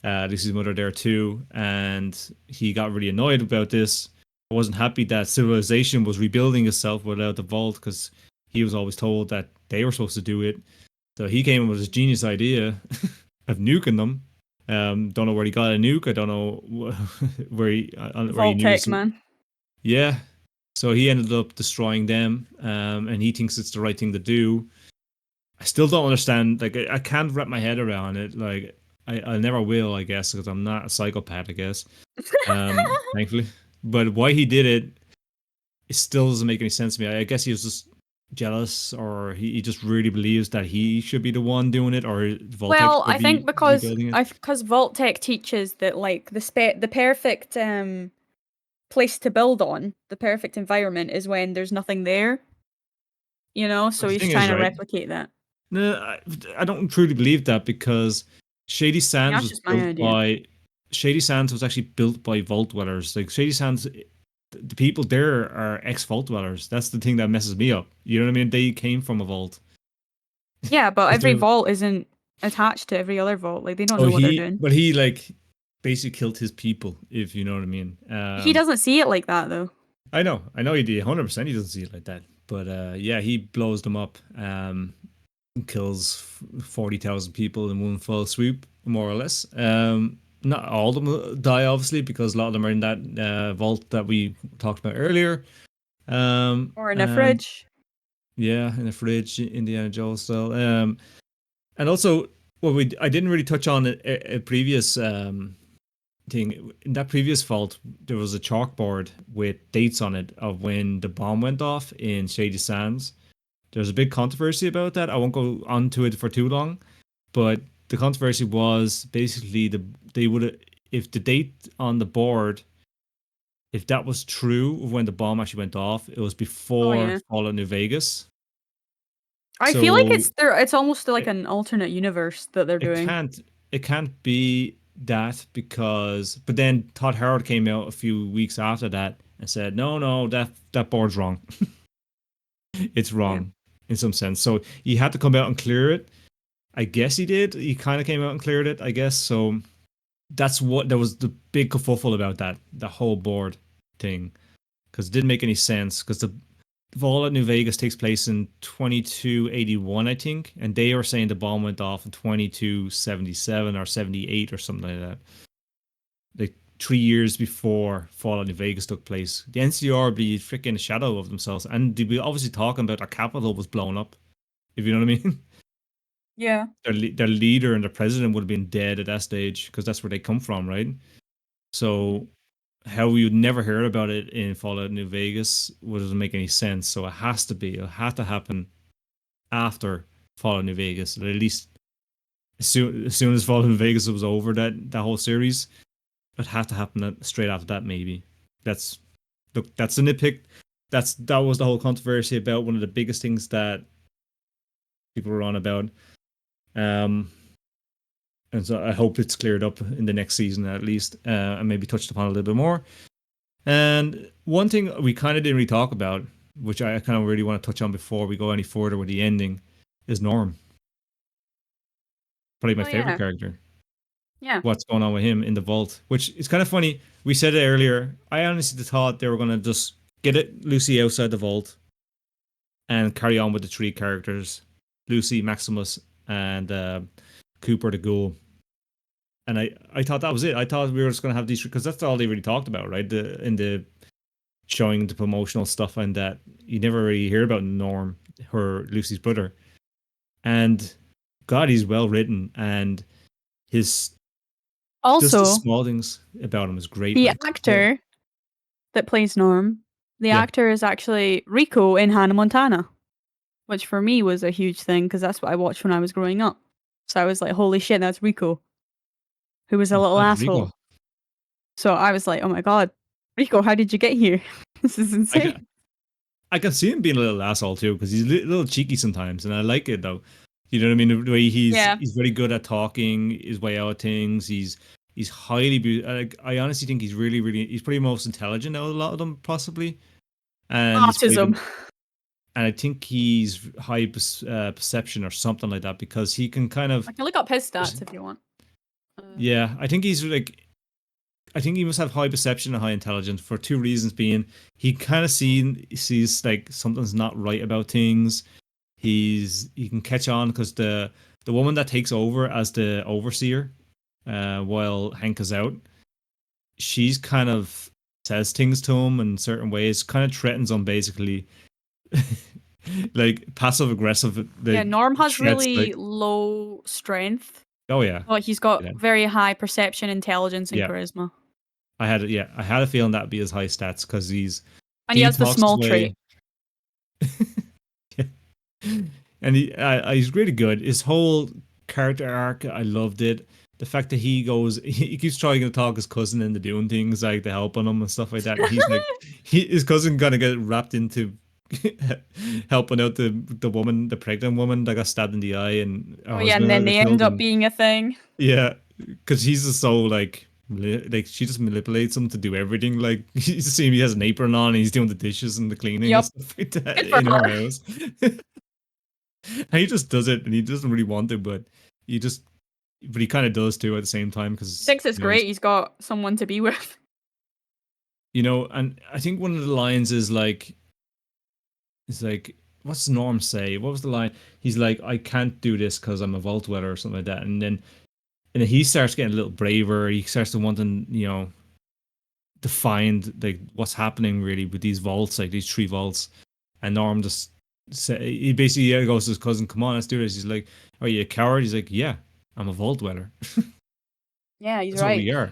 Lucy's mother, there too. And he got really annoyed about this. I wasn't happy that civilization was rebuilding itself without the vault, because he was always told that they were supposed to do it. So he came up with this genius idea of nuking them. Don't know where he got a nuke. I don't know where he Vault knew. Tech, man. Yeah. So he ended up destroying them, and he thinks it's the right thing to do. I still don't understand. Like, I can't wrap my head around it. Like, I never will, I guess, because I'm not a psychopath, I guess. Thankfully. But why he did it, it still doesn't make any sense to me. I guess he was just jealous, or he just really believes that he should be the one doing it, or Voltec Well, should I be think because rebuilding it. I because Vault Tech teaches that like the perfect place to build on, the perfect environment is when there's nothing there, But so the he's thing is, trying to right? replicate that. No, I don't truly believe that, because Shady Sands That's was just my built idea. by Shady Sands was actually built by Vault Dwellers. Like Shady Sands, the people there are ex Vault Dwellers. That's the thing that messes me up. You know what I mean? They came from a vault. Yeah, but 'Cause every they're- vault isn't attached to every other vault. Like they don't Oh, know what they're doing. but he like basically killed his people, if you know what I mean. He doesn't see it like that though. I know he did 100%. He doesn't see it like that, but yeah, he blows them up. Kills 40,000 people in one fell swoop, more or less. Not all of them die, obviously, because a lot of them are in that vault that we talked about earlier. Or in a And fridge. yeah, in the fridge, Indiana Jones style. And also, I didn't really touch on a previous thing. In that previous vault, there was a chalkboard with dates on it of when the bomb went off in Shady Sands. There's a big controversy about that. I won't go on to it for too long, but the controversy was basically they would, if the date on the board, if that was true of when the bomb actually went off, it was Oh before yeah. Fallout New Vegas. I feel like So it's almost like it, an alternate universe that they're it doing. can't be that, because but then Todd Howard came out a few weeks after that and said no, that board's wrong. It's Yeah. wrong in some sense. So he had to come out and clear it. I guess he did. He kind of came out and cleared it, I guess. So that's what there was the big kerfuffle about, that the whole board thing, because it didn't make any sense, because Fallout New Vegas takes place in 2281, I think, and they are saying the bomb went off in 2277 or 78 or something like that. Like 3 years before Fallout New Vegas took place. The NCR would be freaking a shadow of themselves, and they'd be obviously talking about their capital was blown up. If you know what I mean. Yeah. Their leader and their president would have been dead at that stage because that's where they come from, right? So how we would never hear about it in Fallout New Vegas doesn't make any sense. So it had to happen after Fallout New Vegas, or at least as soon as Fallout New Vegas was over, that whole series, it had to happen straight after that. Maybe that's look, that's a nitpick. That was the whole controversy about one of the biggest things that people were on about. And so I hope it's cleared up in the next season at least, and maybe touched upon a little bit more. And one thing we kind of didn't really talk about, which I kind of really want to touch on before we go any further with the ending, is Norm. Probably my favorite character. Yeah. What's going on with him in the vault? Which is kind of funny. We said it earlier. I honestly thought they were going to just get Lucy outside the vault and carry on with the three characters: Lucy, Maximus, and Cooper the Ghoul. And I thought that was it. I thought we were just going to have these, because that's all they really talked about, right? In the showing the promotional stuff, and that you never really hear about Norm, Lucy's brother. And God, he's well written, and his just the small things about him is great. The actor that plays Norm, the actor is actually Rico in Hannah Montana, which for me was a huge thing because that's what I watched when I was growing up. So I was like, holy shit, that's Rico, who was a little asshole. Rico. So I was like, oh my God, Rico, how did you get here? This is insane. I can see him being a little asshole too, because he's a little cheeky sometimes, and I like it though. You know what I mean? The way he's very good at talking his way out of things. He's highly. I honestly think he's he's probably most intelligent out of a lot of them, possibly. And autism. And I think he's high perception or something like that, because he can kind of. I can look up his stats if you want. Yeah, I think he's like. I think he must have high perception and high intelligence for two reasons: being he kind of sees like something's not right about things. He can catch on because the woman that takes over as the overseer, while Hank is out, she's kind of says things to him in certain ways, kind of threatens him basically, like passive aggressive. Like, Norm has really low strength. Oh yeah, but he's got very high perception, intelligence, and charisma. I had a feeling that'd be his high stats because he has the small trait. And he's really good. His whole character arc, I loved it. The fact that he keeps trying to talk his cousin into doing things like to help on him and stuff like that. And he's like, his cousin gonna get wrapped into helping out the woman, the pregnant woman that got stabbed in the eye, and and then they end up being a thing. Yeah, because he's just so like she just manipulates him to do everything. Like you see, he has an apron on, and he's doing the dishes and the cleaning and stuff like that in her house. And he just does it, and he doesn't really want to, but he kind of does too at the same time, because he thinks it's great. He's got someone to be with. And I think one of the lines is like, what's Norm say? What was the line? He's like, I can't do this because I'm a vault dweller or something like that. And then he starts getting a little braver. He starts to wanting, to find like what's happening really with these vaults, like these 3 vaults. And Norm just he basically goes to his cousin, come on, let's do this. He's like, are you a coward? He's like, yeah, I'm a vault dweller. Yeah, he's That's right. What we are.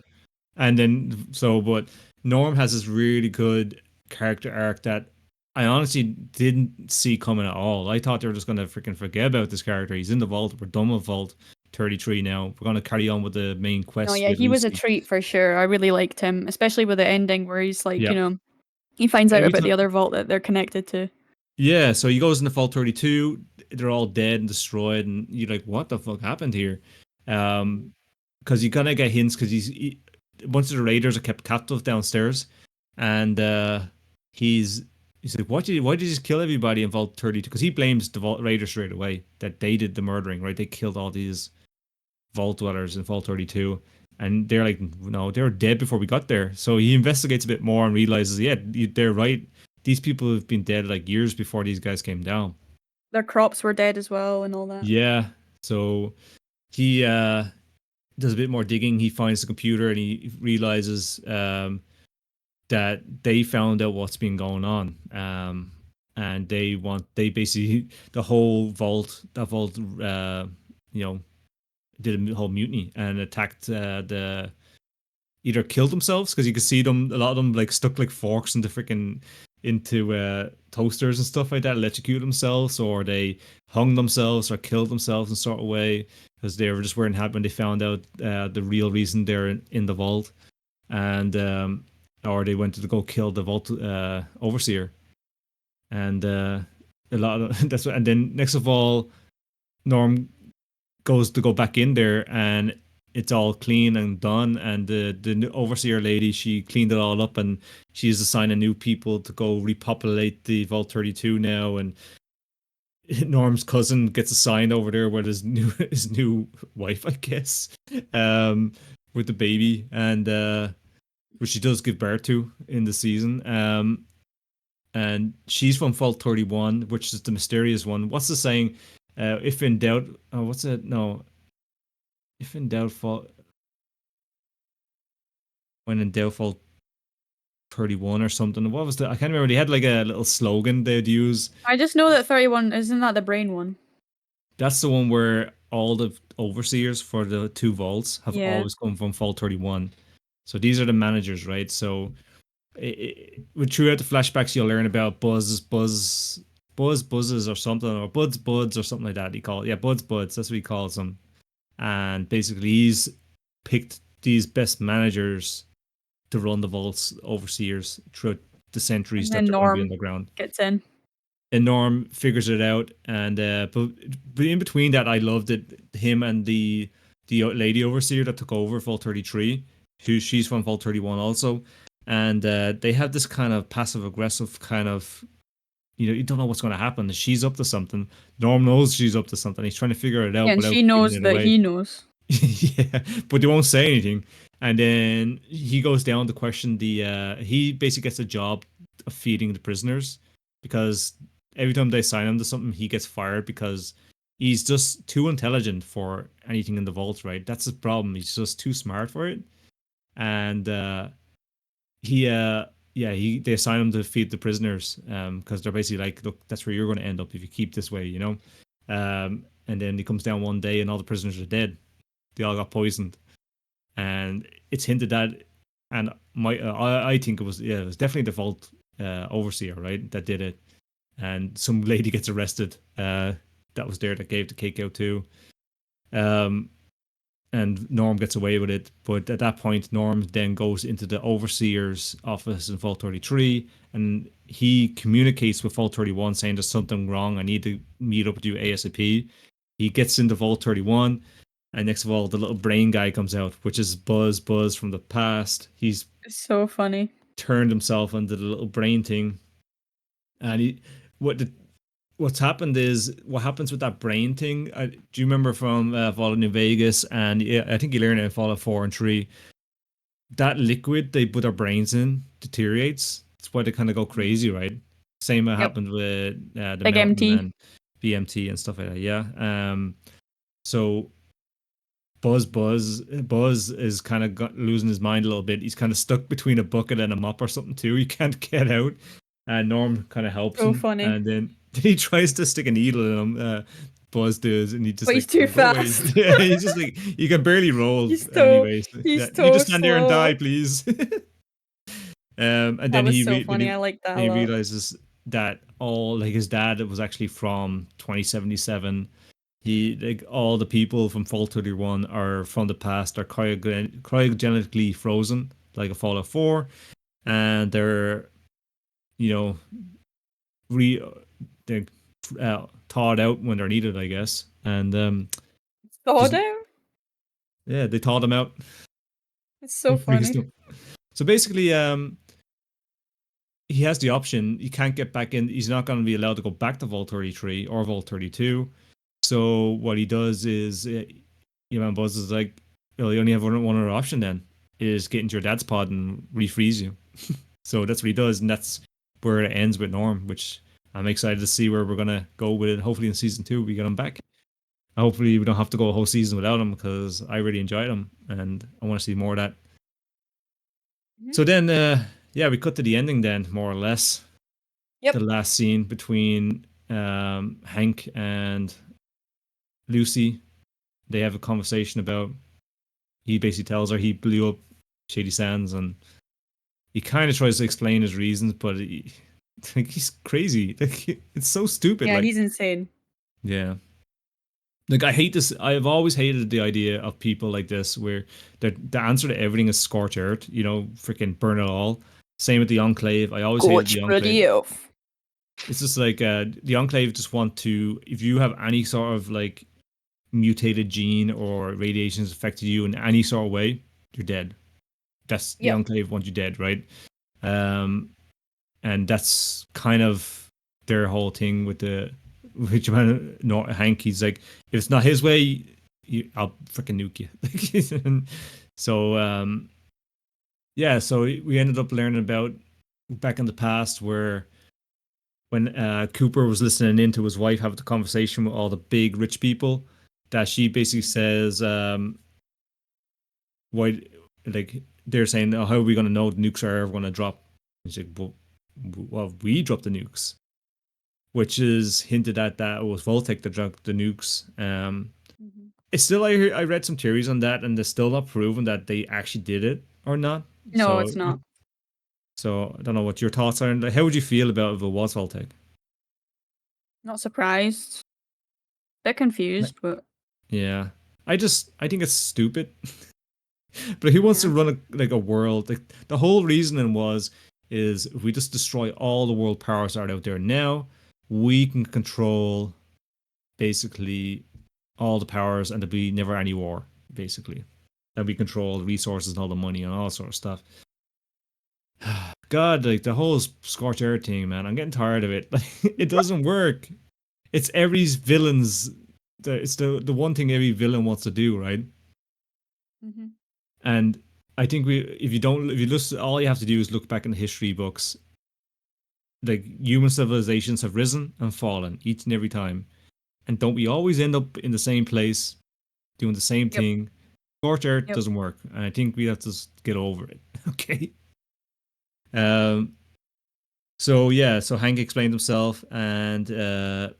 And then but Norm has this really good character arc that I honestly didn't see coming at all. I thought they were just going to freaking forget about this character. He's in the vault. We're done with Vault 33 now. We're going to carry on with the main quest. Oh yeah, he was a treat for sure. I really liked him, especially with the ending where he's like, he finds out about the other vault that they're connected to. Yeah, so he goes into Vault 32. They're all dead and destroyed, and you're like, what the fuck happened here? Because you kind of get hints, because a bunch of the raiders are kept captive downstairs, and he's like, why did you just kill everybody in Vault 32? Because he blames the Vault Raiders straight away, that they did the murdering, right? They killed all these Vault dwellers in Vault 32. And they're like, no, they were dead before we got there. So he investigates a bit more and realizes, they're right. these people have been dead like years before these guys came down. Their crops were dead as well and all that. Yeah. So he does a bit more digging. He finds the computer and he realizes that they found out what's been going on. And they basically, the whole vault, you know, did a whole mutiny and attacked the, either killed themselves because you could see them, a lot of them like stuck like forks into freaking into toasters and stuff like that, electrocute themselves, or they hung themselves or killed themselves in sort of way because they were just weren't happy when they found out the real reason they're in the vault, and or they went to go kill the vault overseer, and a lot of that's what. And then next of all, Norm goes to go back in there and it's all clean and done, and the overseer lady, she cleaned it all up and she's assigning new people to go repopulate the Vault 32 now, and Norm's cousin gets assigned over there with his new wife, I guess, with the baby, and which she does give birth to in the season, and she's from Vault 31, which is the mysterious one. What's the saying? If in doubt, what's it? No, if in doubt, when in doubt, Vault 31 or something. What was the? I can't remember. They had like a little slogan they'd use. I just know that 31 isn't that the brain one. That's the one where all the overseers for the two vaults have always come from Vault 31. So these are the managers, right? So throughout the flashbacks, you'll learn about Buzzes or something, or Buds or something like that. He call it, yeah, Buds. That's what he calls them. And basically, he's picked these best managers to run the vaults, overseers throughout the centuries that they're going to be underground. Gets in. And Norm figures it out, and but in between that, I loved it. Him and the lady overseer that took over Vault 33, she's from Vault 31 also, and they have this kind of passive aggressive kind of, you don't know what's going to happen. She's up to something. Norm knows she's up to something. He's trying to figure it out. Yeah, and she knows that he knows. Yeah, but they won't say anything. And then he goes down to question the. He basically gets a job of feeding the prisoners, because every time they sign him to something, he gets fired because he's just too intelligent for anything in the vault. Right, that's his problem. He's just too smart for it, and they assign him to feed the prisoners because they're basically like, look, that's where you're going to end up if you keep this way, and then he comes down one day and all the prisoners are dead. They all got poisoned, and it's hinted at, and I think it was definitely the Vault overseer, right, that did it, and some lady gets arrested that was there that gave the cake out too, and Norm gets away with it. But at that point, Norm then goes into the overseer's office in Vault 33, and he communicates with Vault 31 saying there's something wrong. I need to meet up with you ASAP. He gets into Vault 31, and next of all, the little brain guy comes out, which is Buzz from the past. He's so funny. Turned himself into the little brain thing, and what's happened is, what happens with that brain thing, do you remember from Fallout New Vegas, and I think you learned it in Fallout 4 and 3, that liquid they put their brains in deteriorates. That's why they kind of go crazy, right? Same happened with the Big MT and BMT and stuff like that. Yeah. So Buzz is kind of losing his mind a little bit. He's kind of stuck between a bucket and a mop or something too. He can't get out, and Norm kind of helps him. Funny. And then he tries to stick a needle in him. Buzz does, and he just. But he's too fast. Yeah, he's just like, you can barely roll. He's anyways, you just stand there and die, please. And then he so funny. I like that. He realizes that all, like, his dad was actually from 2077. He, like, all the people from Vault 31 are from the past, are cryogenically frozen, like a Fallout 4, and they're, they're thawed out when they're needed, I guess. And thawed out? Yeah, they thawed them out. It's so funny. So basically, he has the option. He can't get back in. He's not going to be allowed to go back to Vault 33 or Vault 32. So what he does is, Buzz is like, well, you only have one other option then, is get into your dad's pod and refreeze you. So that's what he does, and that's where it ends with Norm, which I'm excited to see where we're gonna go with it. Hopefully in season 2 we get him back. Hopefully we don't have to go a whole season without him because I really enjoyed him and I want to see more of that. Mhm. So then, yeah, we cut to the ending then, more or less. Yep. The last scene between Hank and Lucy. They have a conversation about. He basically tells her he blew up Shady Sands, and he kind of tries to explain his reasons, but like he's crazy. Like it's so stupid. Yeah, like he's insane. yeah. Like I hate this. I've always hated the idea of people like this, where the answer to everything is scorch earth. You know, freaking burn it all. Same with the Enclave. I always hated the Enclave. It's just like the Enclave just want to. If you have any sort of like mutated gene or radiation has affected you in any sort of way, you're dead. That's the Enclave want you dead, right? And that's kind of their whole thing with the which man not Hank. He's like, if it's not his way, I'll freaking nuke you. And so yeah, so we ended up learning about back in the past where when Cooper was listening in to his wife have the conversation with all the big rich people, that she basically says, why, like, they're saying, oh, how are we going to know the nukes are ever going to drop? And she's like, well, we dropped the nukes, which is hinted at that it was Voltec that dropped the nukes. It's still, I read some theories on that, and they're still not proven that they actually did it or not. No, it's not. So I don't know what your thoughts are. How would you feel about if it was Voltec? Not surprised. Bit confused, but yeah, I think it's stupid. But who wants to run a world? Like the whole reasoning is if we just destroy all the world powers that are out there now, we can control basically all the powers, and there'll be never any war. Basically, and we control the resources and all the money and all sort of stuff. God, like the whole scorched earth thing, man. I'm getting tired of it. Like it doesn't work. It's every villain's. It's the one thing every villain wants to do, right? And I think if you just, all you have to do is look back in the history books. Like human civilizations have risen and fallen each and every time, and don't we always end up in the same place, doing the same thing? Scorched earth doesn't work, and I think we have to get over it. Okay. So yeah, so Hank explained himself, and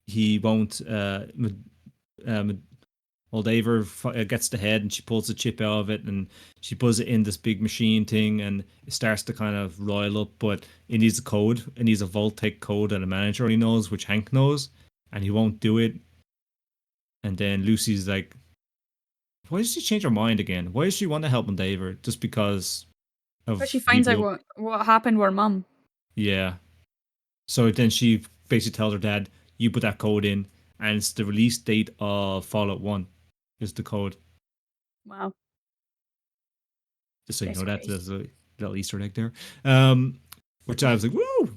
he won't. Moldaver gets the head, and she pulls the chip out of it, and she puts it in this big machine thing, and it starts to kind of roil up. But it needs a code. It needs a Voltec code that a manager only knows, which Hank knows, and he won't do it. And then Lucy's like, "Why does she change her mind again? Why does she want to help Moldaver just because of?" But she finds out what happened with her mum. Yeah. So then she basically tells her dad, "You put that code in, and it's the release date of Fallout 1 is the code." Wow. Just so you know that, there's a little Easter egg there. Which I was like, woo!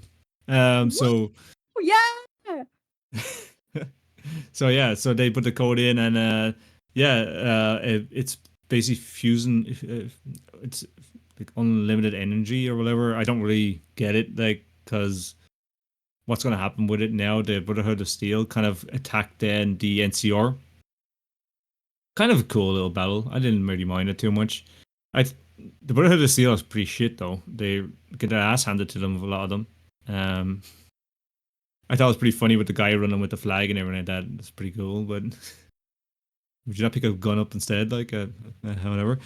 So yeah. So yeah, so they put the code in, and it's basically fusing. It's like unlimited energy or whatever. I don't really get it, like, because what's going to happen with it now? The Brotherhood of Steel kind of attacked then the NCR. Kind of a cool little battle. I didn't really mind it too much. The Brotherhood of Steel is pretty shit though. They get their ass handed to them, a lot of them. I thought it was pretty funny with the guy running with the flag and everything like that. It's pretty cool, but would you not pick a gun up instead? Like, whatever.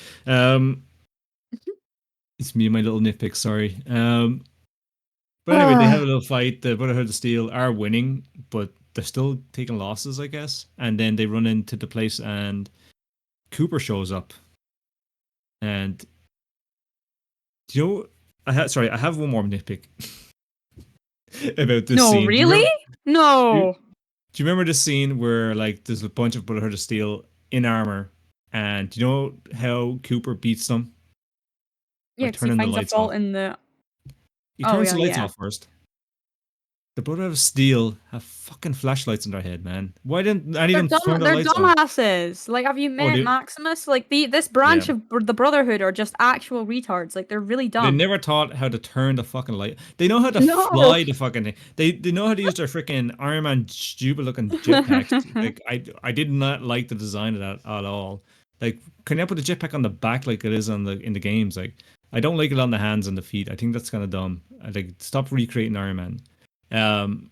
It's me and my little nitpick, sorry. But anyway, they have a little fight. The Brotherhood of Steel are winning, but they're still taking losses, I guess. And then they run into the place, and Cooper shows up. And do you know? I have one more nitpick about this scene. No, really? No. Do you remember the scene where like there's a bunch of Brotherhood of Steel in armor, and do you know how Cooper beats them? Yeah, because he finds a fault in the. He turns the lights off first. The Brother of Steel have fucking flashlights in their head, man. Why didn't any of They're them dumb. turn their They're lights on? dumbasses. Like, have you Oh, met Maximus? Like, this yeah. branch of the Brotherhood are just actual retards. Like, they're really They dumb. never taught how to turn the fucking light. They know how to No. fly the fucking thing. They know how to use their freaking Iron Man stupid looking jetpacks. Like I did not like the design of that at all. Like, can you put the jetpack on the back like it is on the in the games? Like, I don't like it on the hands and the feet. I think that's kind of dumb. I like stop recreating Iron Man. Um,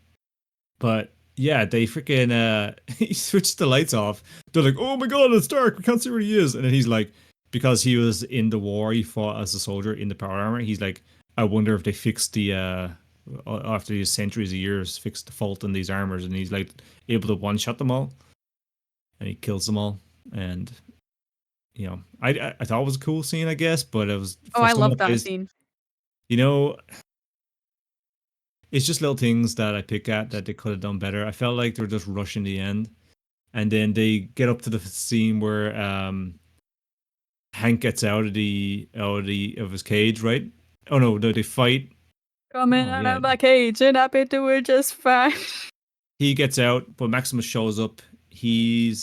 but yeah, they freaking he switched the lights off. They're like, "Oh my god, it's dark. We can't see where he is." And then he's like, because he was in the war, he fought as a soldier in the power armor. He's like, "I wonder if they fixed the after these centuries of years, fixed the fault in these armors." And he's like able to one shot them all, and he kills them all. And I thought it was a cool scene, I guess, but it was Oh, for I someone love that that plays, scene. you know, it's just little things that I pick at that they could have done better. I felt like they were just rushing the end. And then they get up to the scene where Hank gets out of his cage, right? Oh no, they fight. Coming Oh out yeah, of my cage and I've been doing just fine. he gets out, but Maximus shows up. He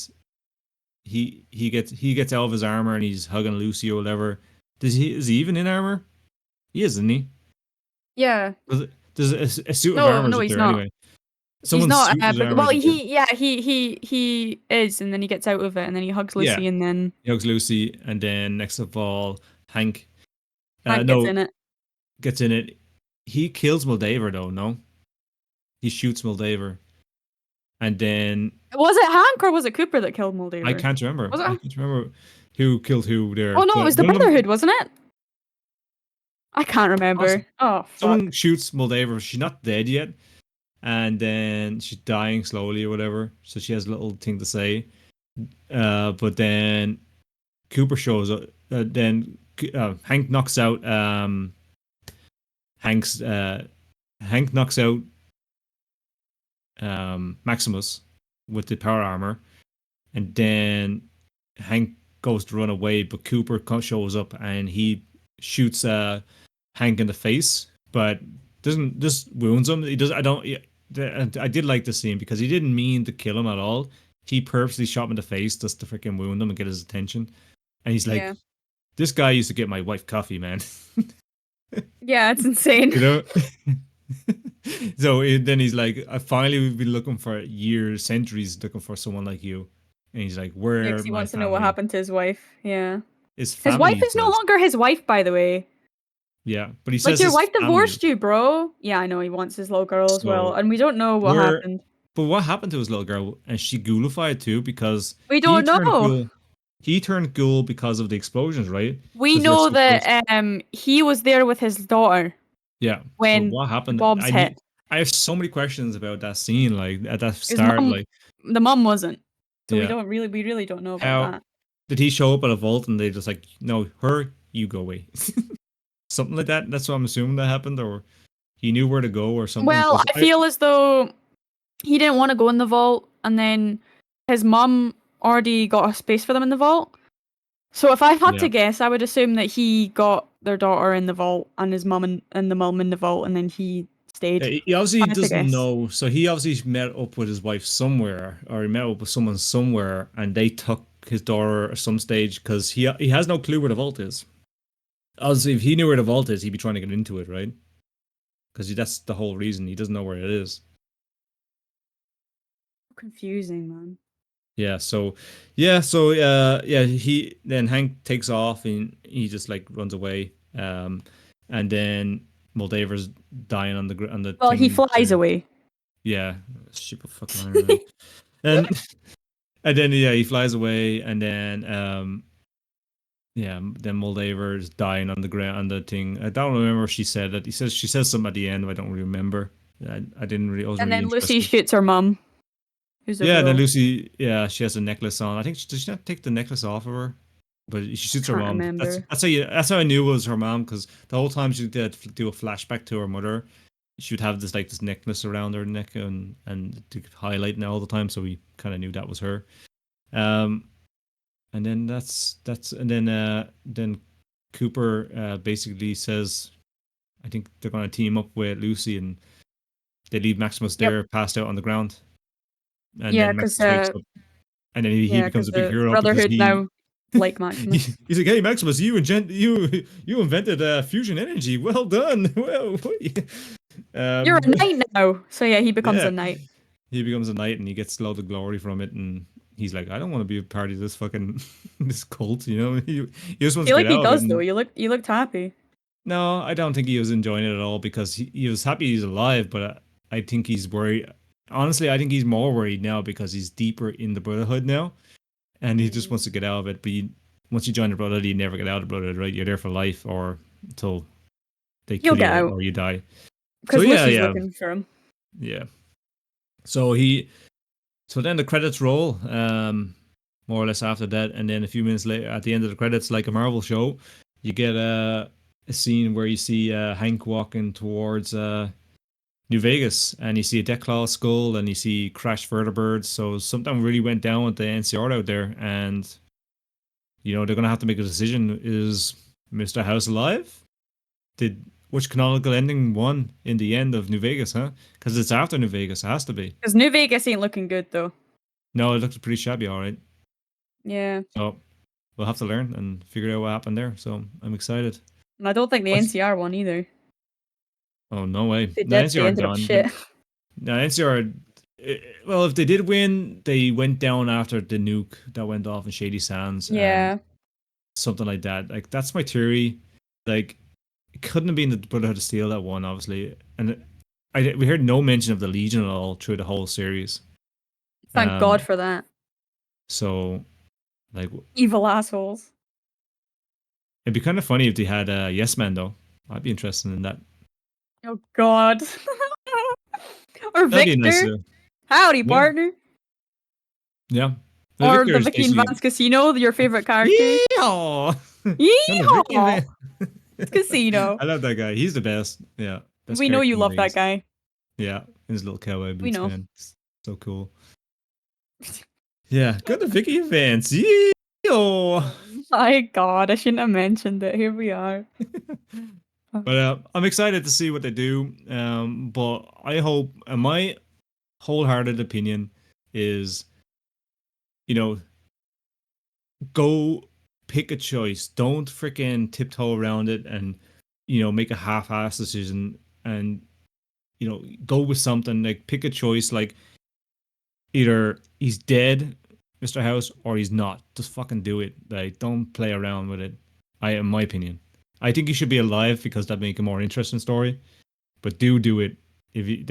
gets out of his armor and he's hugging Lucy or whatever. Is he even in armor? He is, isn't he? Yeah. There's a suit of No, armor no, is he's there not. anyway. He's Someone's not. suit of But armor well, isn't there. he is, and then he gets out of it, and then he hugs Yeah, Lucy, and then he hugs Lucy, and then next of all, Hank. Hank gets No, in it. gets in it. He kills Moldaver though. No, he shoots Moldaver, and then Was it Hank or was it Cooper that killed I Moldaver? can't remember. Was I it? can't remember who killed who there. Oh no, it But was the one of them, Brotherhood, wasn't it? I can't remember. awesome. Oh fuck. Someone shoots Moldaver. She's not dead yet, and then she's dying slowly or whatever. So she has a little thing to say. But then Cooper shows up. Then Hank knocks out. Hank's. Hank knocks out Maximus with the power armor, and then Hank goes to run away, but Cooper shows up and he shoots Hank in the face, but doesn't just wounds him. He does. I don't. Yeah, I did like the scene because he didn't mean to kill him at all. He purposely shot him in the face just to freaking wound him and get his attention. And he's like, Yeah. "This guy used to get my wife coffee, man." Yeah, it's insane. You know. So then he's like, "I finally we've been looking for years, centuries, looking for someone like you." And he's like, Yeah, "Where 'cause he my wants to know what family? happened to his wife. Yeah. His His family?" wife He is no says. longer his wife, by the way. Yeah, but he Like says your his wife family. divorced you, bro. Yeah, I know he wants his little girl as well, So and we don't know what where? happened. But what happened to his little girl? And she ghoulified too because We he don't turned know. ghoul. He turned ghoul because of the explosions, right? We Because they're know so close. that he was there with his daughter Yeah. So when what the happened? bombs hit. I have so many questions about that scene, like at that His start, mom, like the mom wasn't. So yeah. we really don't know about How that. did he show up at a vault and they just like, no, her, you go away, something like that? That's what I'm assuming that happened, or he knew where to go or something. Well, 'Cause I feel as though he didn't want to go in the vault, and then his mom already got a space for them in the vault. So if I had Yeah. to guess, I would assume that he got their daughter in the vault and his mum and the mum in the vault, and then he stayed. He obviously I had to doesn't guess. know. So he obviously met up with his wife somewhere, or he met up with someone somewhere, and they took his daughter at some stage because he has no clue where the vault is. Obviously, if he knew where the vault is, he'd be trying to get into it, right? Because that's the whole reason he doesn't know where it is. Confusing, man. Yeah. So yeah. He then Hank takes off and he just like runs away. And then Moldaver's dying on the Well, he thing flies there. away. Yeah, stupid fucking Iron Man. and and then yeah, he flies away, and then then Moldaver's dying on the ground on the thing. I don't remember if she said that. She says something at the end, but I don't really remember. I didn't really. I wasn't And really then Lucy interested. shoots her mum, who's a Yeah, and then real. Lucy, yeah, she has a necklace on. I think does she not take the necklace off of her? But she shoots her Can't mom. remember. That's how I knew it was her mom because the whole time she did do a flashback to her mother, she would have this necklace around her neck and to highlight it all the time, so we kind of knew that was her. And then then Cooper basically says, I think they're gonna team up with Lucy and They leave Maximus Yep. there, passed out on the ground, and Yeah, then 'cause, Maximus wakes up, and then he becomes a big the hero because Brotherhood he now like Maximus. he's like, "Hey, Maximus, you invented fusion energy. Well done. Well, You're a knight now. So yeah, he becomes yeah, a knight. he becomes a knight and he gets loads of glory from it, and he's like, I don't want to be a part of this fucking this cult, you know. He just I wants feel to like get he out of it. does though. You looked happy. No, I don't think he was enjoying it at all because he was happy he's alive, but I think he's worried. Honestly, I think he's more worried now because he's deeper in the Brotherhood now, and he just wants to get out of it. But once you join the Brotherhood, you never get out of the Brotherhood, right? You're there for life or until they He'll kill get you out. or you die. Because So Lucy's yeah. looking for him. Yeah. So then the credits roll, more or less after that, and then a few minutes later, at the end of the credits, like a Marvel show, you get a scene where you see Hank walking towards New Vegas, and you see a Deathclaw skull, and you see crashed vertebrates. So something really went down with the NCR out there, and they're gonna have to make a decision: is Mr. House alive? Which canonical ending won in the end of New Vegas, huh? Because it's after New Vegas, it has to be. Because New Vegas ain't looking good though. No, it looks pretty shabby, all right. Yeah. So we'll have to learn and figure out what happened there. So I'm excited. And I don't think the NCR won either. Oh, no way. They No, did. They NCR ended up gone. shit. No, NCR. Well, if they did win, they went down after the nuke that went off in Shady Sands. Yeah. Something like that. Like, that's my theory. Like, it couldn't have been the Brotherhood of Steel that won, obviously. And we heard no mention of the Legion at all through the whole series. Thank God for that. So, like, evil assholes. It'd be kind of funny if they had Yes Man, though. I'd be interested in that. Oh God. Or That'd be Victor. nice, Howdy, partner. Yeah. Or Victor the is Vicky basically- Vance Casino, your favorite character. Yeehaw! Yeehaw! It's Casino. I love that guy. He's the best. Yeah. Best We know character you in love that Vegas. guy. Yeah. His little cowboy boots, We know. man. So cool. Yeah. Good to Vicky Vance. Yeehaw! My God, I shouldn't have mentioned it. Here we are. But I'm excited to see what they do. But I hope, and my wholehearted opinion is, go pick a choice. Don't freaking tiptoe around it and, make a half-ass decision and, go with something. Like, pick a choice. Like, either he's dead, Mr. House, or he's not. Just fucking do it. Like, don't play around with it. In my opinion. I think he should be alive because that'd make a more interesting story. But do it. If you,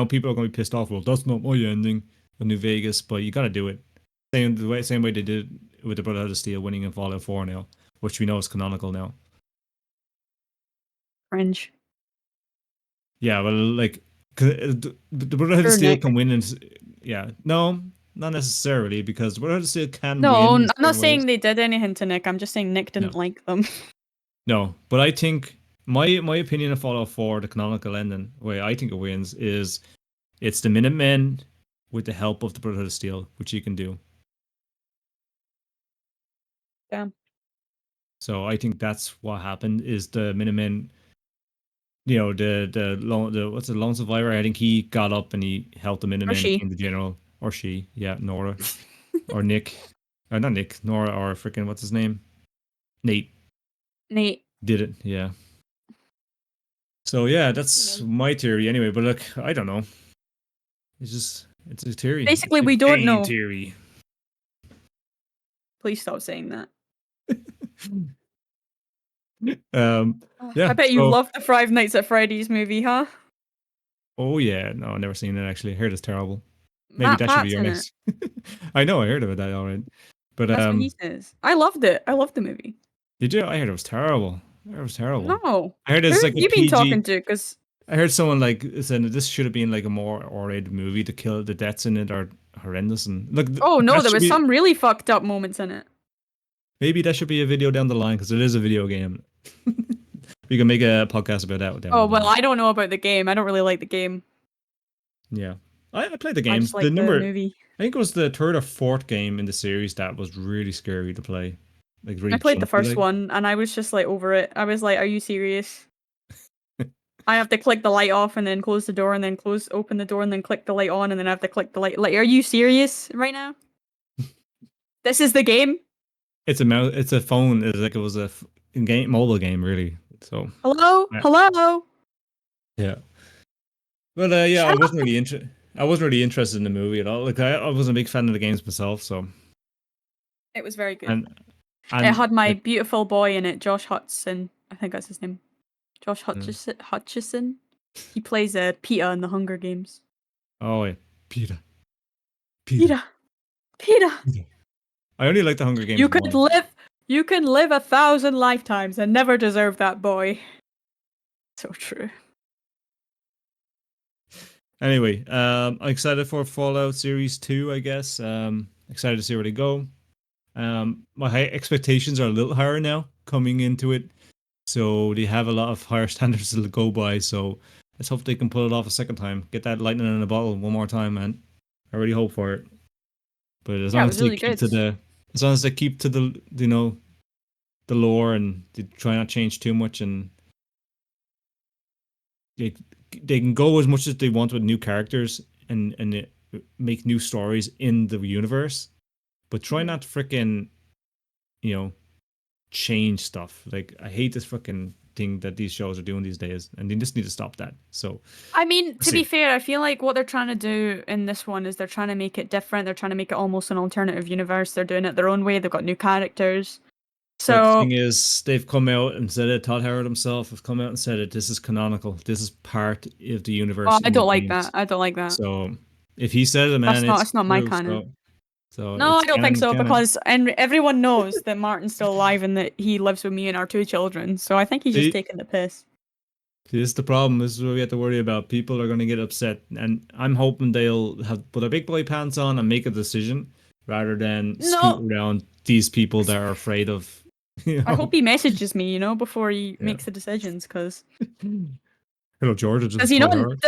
people are going to be pissed off. Well, that's not my ending of New Vegas, but you got to do it. Same way they did with the Brotherhood of Steel winning in Fallout 4 now, which we know is canonical now. Cringe. Yeah, well, like the Brotherhood of Steel can win, no, not necessarily because the Brotherhood of Steel can win. No, I'm not saying they did anything to Nick. I'm just saying Nick didn't like them. No, but I think my opinion of Fallout 4, the canonical ending, the way I think it wins is it's the Minutemen with the help of the Brotherhood of Steel, which you can do. Damn. So I think that's what happened. Is the Minutemen, the what's the lone survivor? I think he got up and he helped the Minutemen, became the general, or she, Nora, or Nick, or not Nick, Nora, or freaking what's his name, Nate did it, yeah. So yeah, that's my theory anyway. But look, I don't know. It's a theory. Basically, we don't know. Theory. Please stop saying that. Yeah. I bet you love the Five Nights at Freddy's movie, huh? Oh yeah, no, I've never seen it actually. I heard it's terrible. Maybe Matt that should be your Pat's next. I know, I heard about that already. But that's what he says. I loved it. I loved the movie. Did you? I heard it was terrible. It was terrible. No. I heard it's like you've been talking to, because I heard someone like saying that this should have been like a more R-rated movie. To kill the deaths in it are horrendous and look. Oh no, there was some really fucked up moments in it. Maybe that should be a video down the line because it is a video game. We can make a podcast about that. Oh well, I don't know about the game. I don't really like the game. Yeah, I played the game. I just like the movie. I think it was the third or fourth game in the series that was really scary to play. Like really I played the first one and I was just like over it. I was like, "Are you serious?" I have to click the light off and then close the door and then open the door and then click the light on and then I have to click the light. Like, are you serious right now? This is the game? It's a phone. It's like it was a mobile game, really. So Hello? Yeah. Hello? yeah. But yeah, I wasn't really interested in the movie at all. Like I wasn't a big fan of the games myself. So It was very good. and It had my like, beautiful boy in it, Josh Hutcherson. I think that's his name. Josh Mm. Hutchison. He plays Peter in the Hunger Games. oh yeah, Peter. Peter. Peter. I only like the Hunger Games. You could one. you can live 1,000 lifetimes and never deserve that boy. So true. Anyway, I'm excited for Fallout Series 2, I guess. Excited to see where they go. My expectations are a little higher now coming into it. So they have a lot of higher standards to go by. So let's hope they can pull it off a second time. Get that lightning in a bottle one more time, man. I really hope for it. But as Yeah, it long was as they really keep good. as long as they keep to the the lore and they try not to change too much and they can go as much as they want with new characters and make new stories in the universe, but try Mhm. not to freaking change stuff. Like I hate this fucking thing that these shows are doing these days, and they just need to stop that. So I mean, we'll to be see. fair, I feel like what they're trying to do in this one is they're trying to make it different. They're trying to make it almost an alternative universe. They're doing it their own way. They've got new characters. But the thing So, is, they've come out and said it. Todd Howard himself have come out and said it. This is canonical. This is part of the universe well, I in the don't like games. that. I don't like that. So if he says it, man, That's not my true. canon. So No, it's I don't think so canon. because and everyone knows that Martin's still alive and that he lives with me and our 2 children. So I think he's just See, taking the piss. this is the problem. This is what we have to worry about. People are going to get upset, and I'm hoping they'll have put their big boy pants on and make a decision rather than scoot No, around these people that are afraid of. I hope he messages me, before he Yeah. makes the decisions. Because Hello, George. It's does just he Todd not? Howard.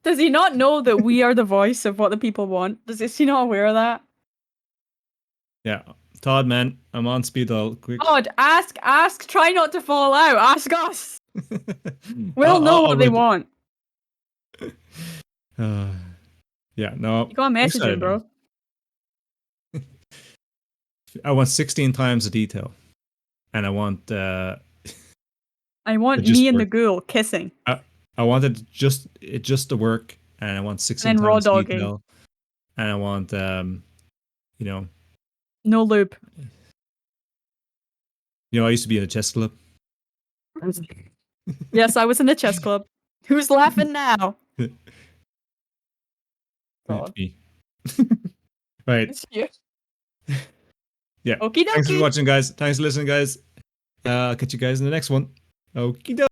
Does he not know that we are the voice of what the people want? Is he not aware of that? Yeah, Todd, man, I'm on speed dial. Quick. God, ask. Try not to fall out. Ask us. We'll know what they wait. want. Yeah, no. You gotta I'm message him, excited, bro. man. I want 16 times the detail, and I want I want just me and the work. ghoul kissing, I wanted it just to work, and I want 16 and then raw times dogging. detail, and I want you No loop. I used to be in a chess club. Yes, I was in the chess club. Who's laughing now? God. Me. Right. It's you. Yeah. Okie Thanks for dokie. watching, guys. Thanks for listening, guys. Catch you guys in the next one. Okie dokie.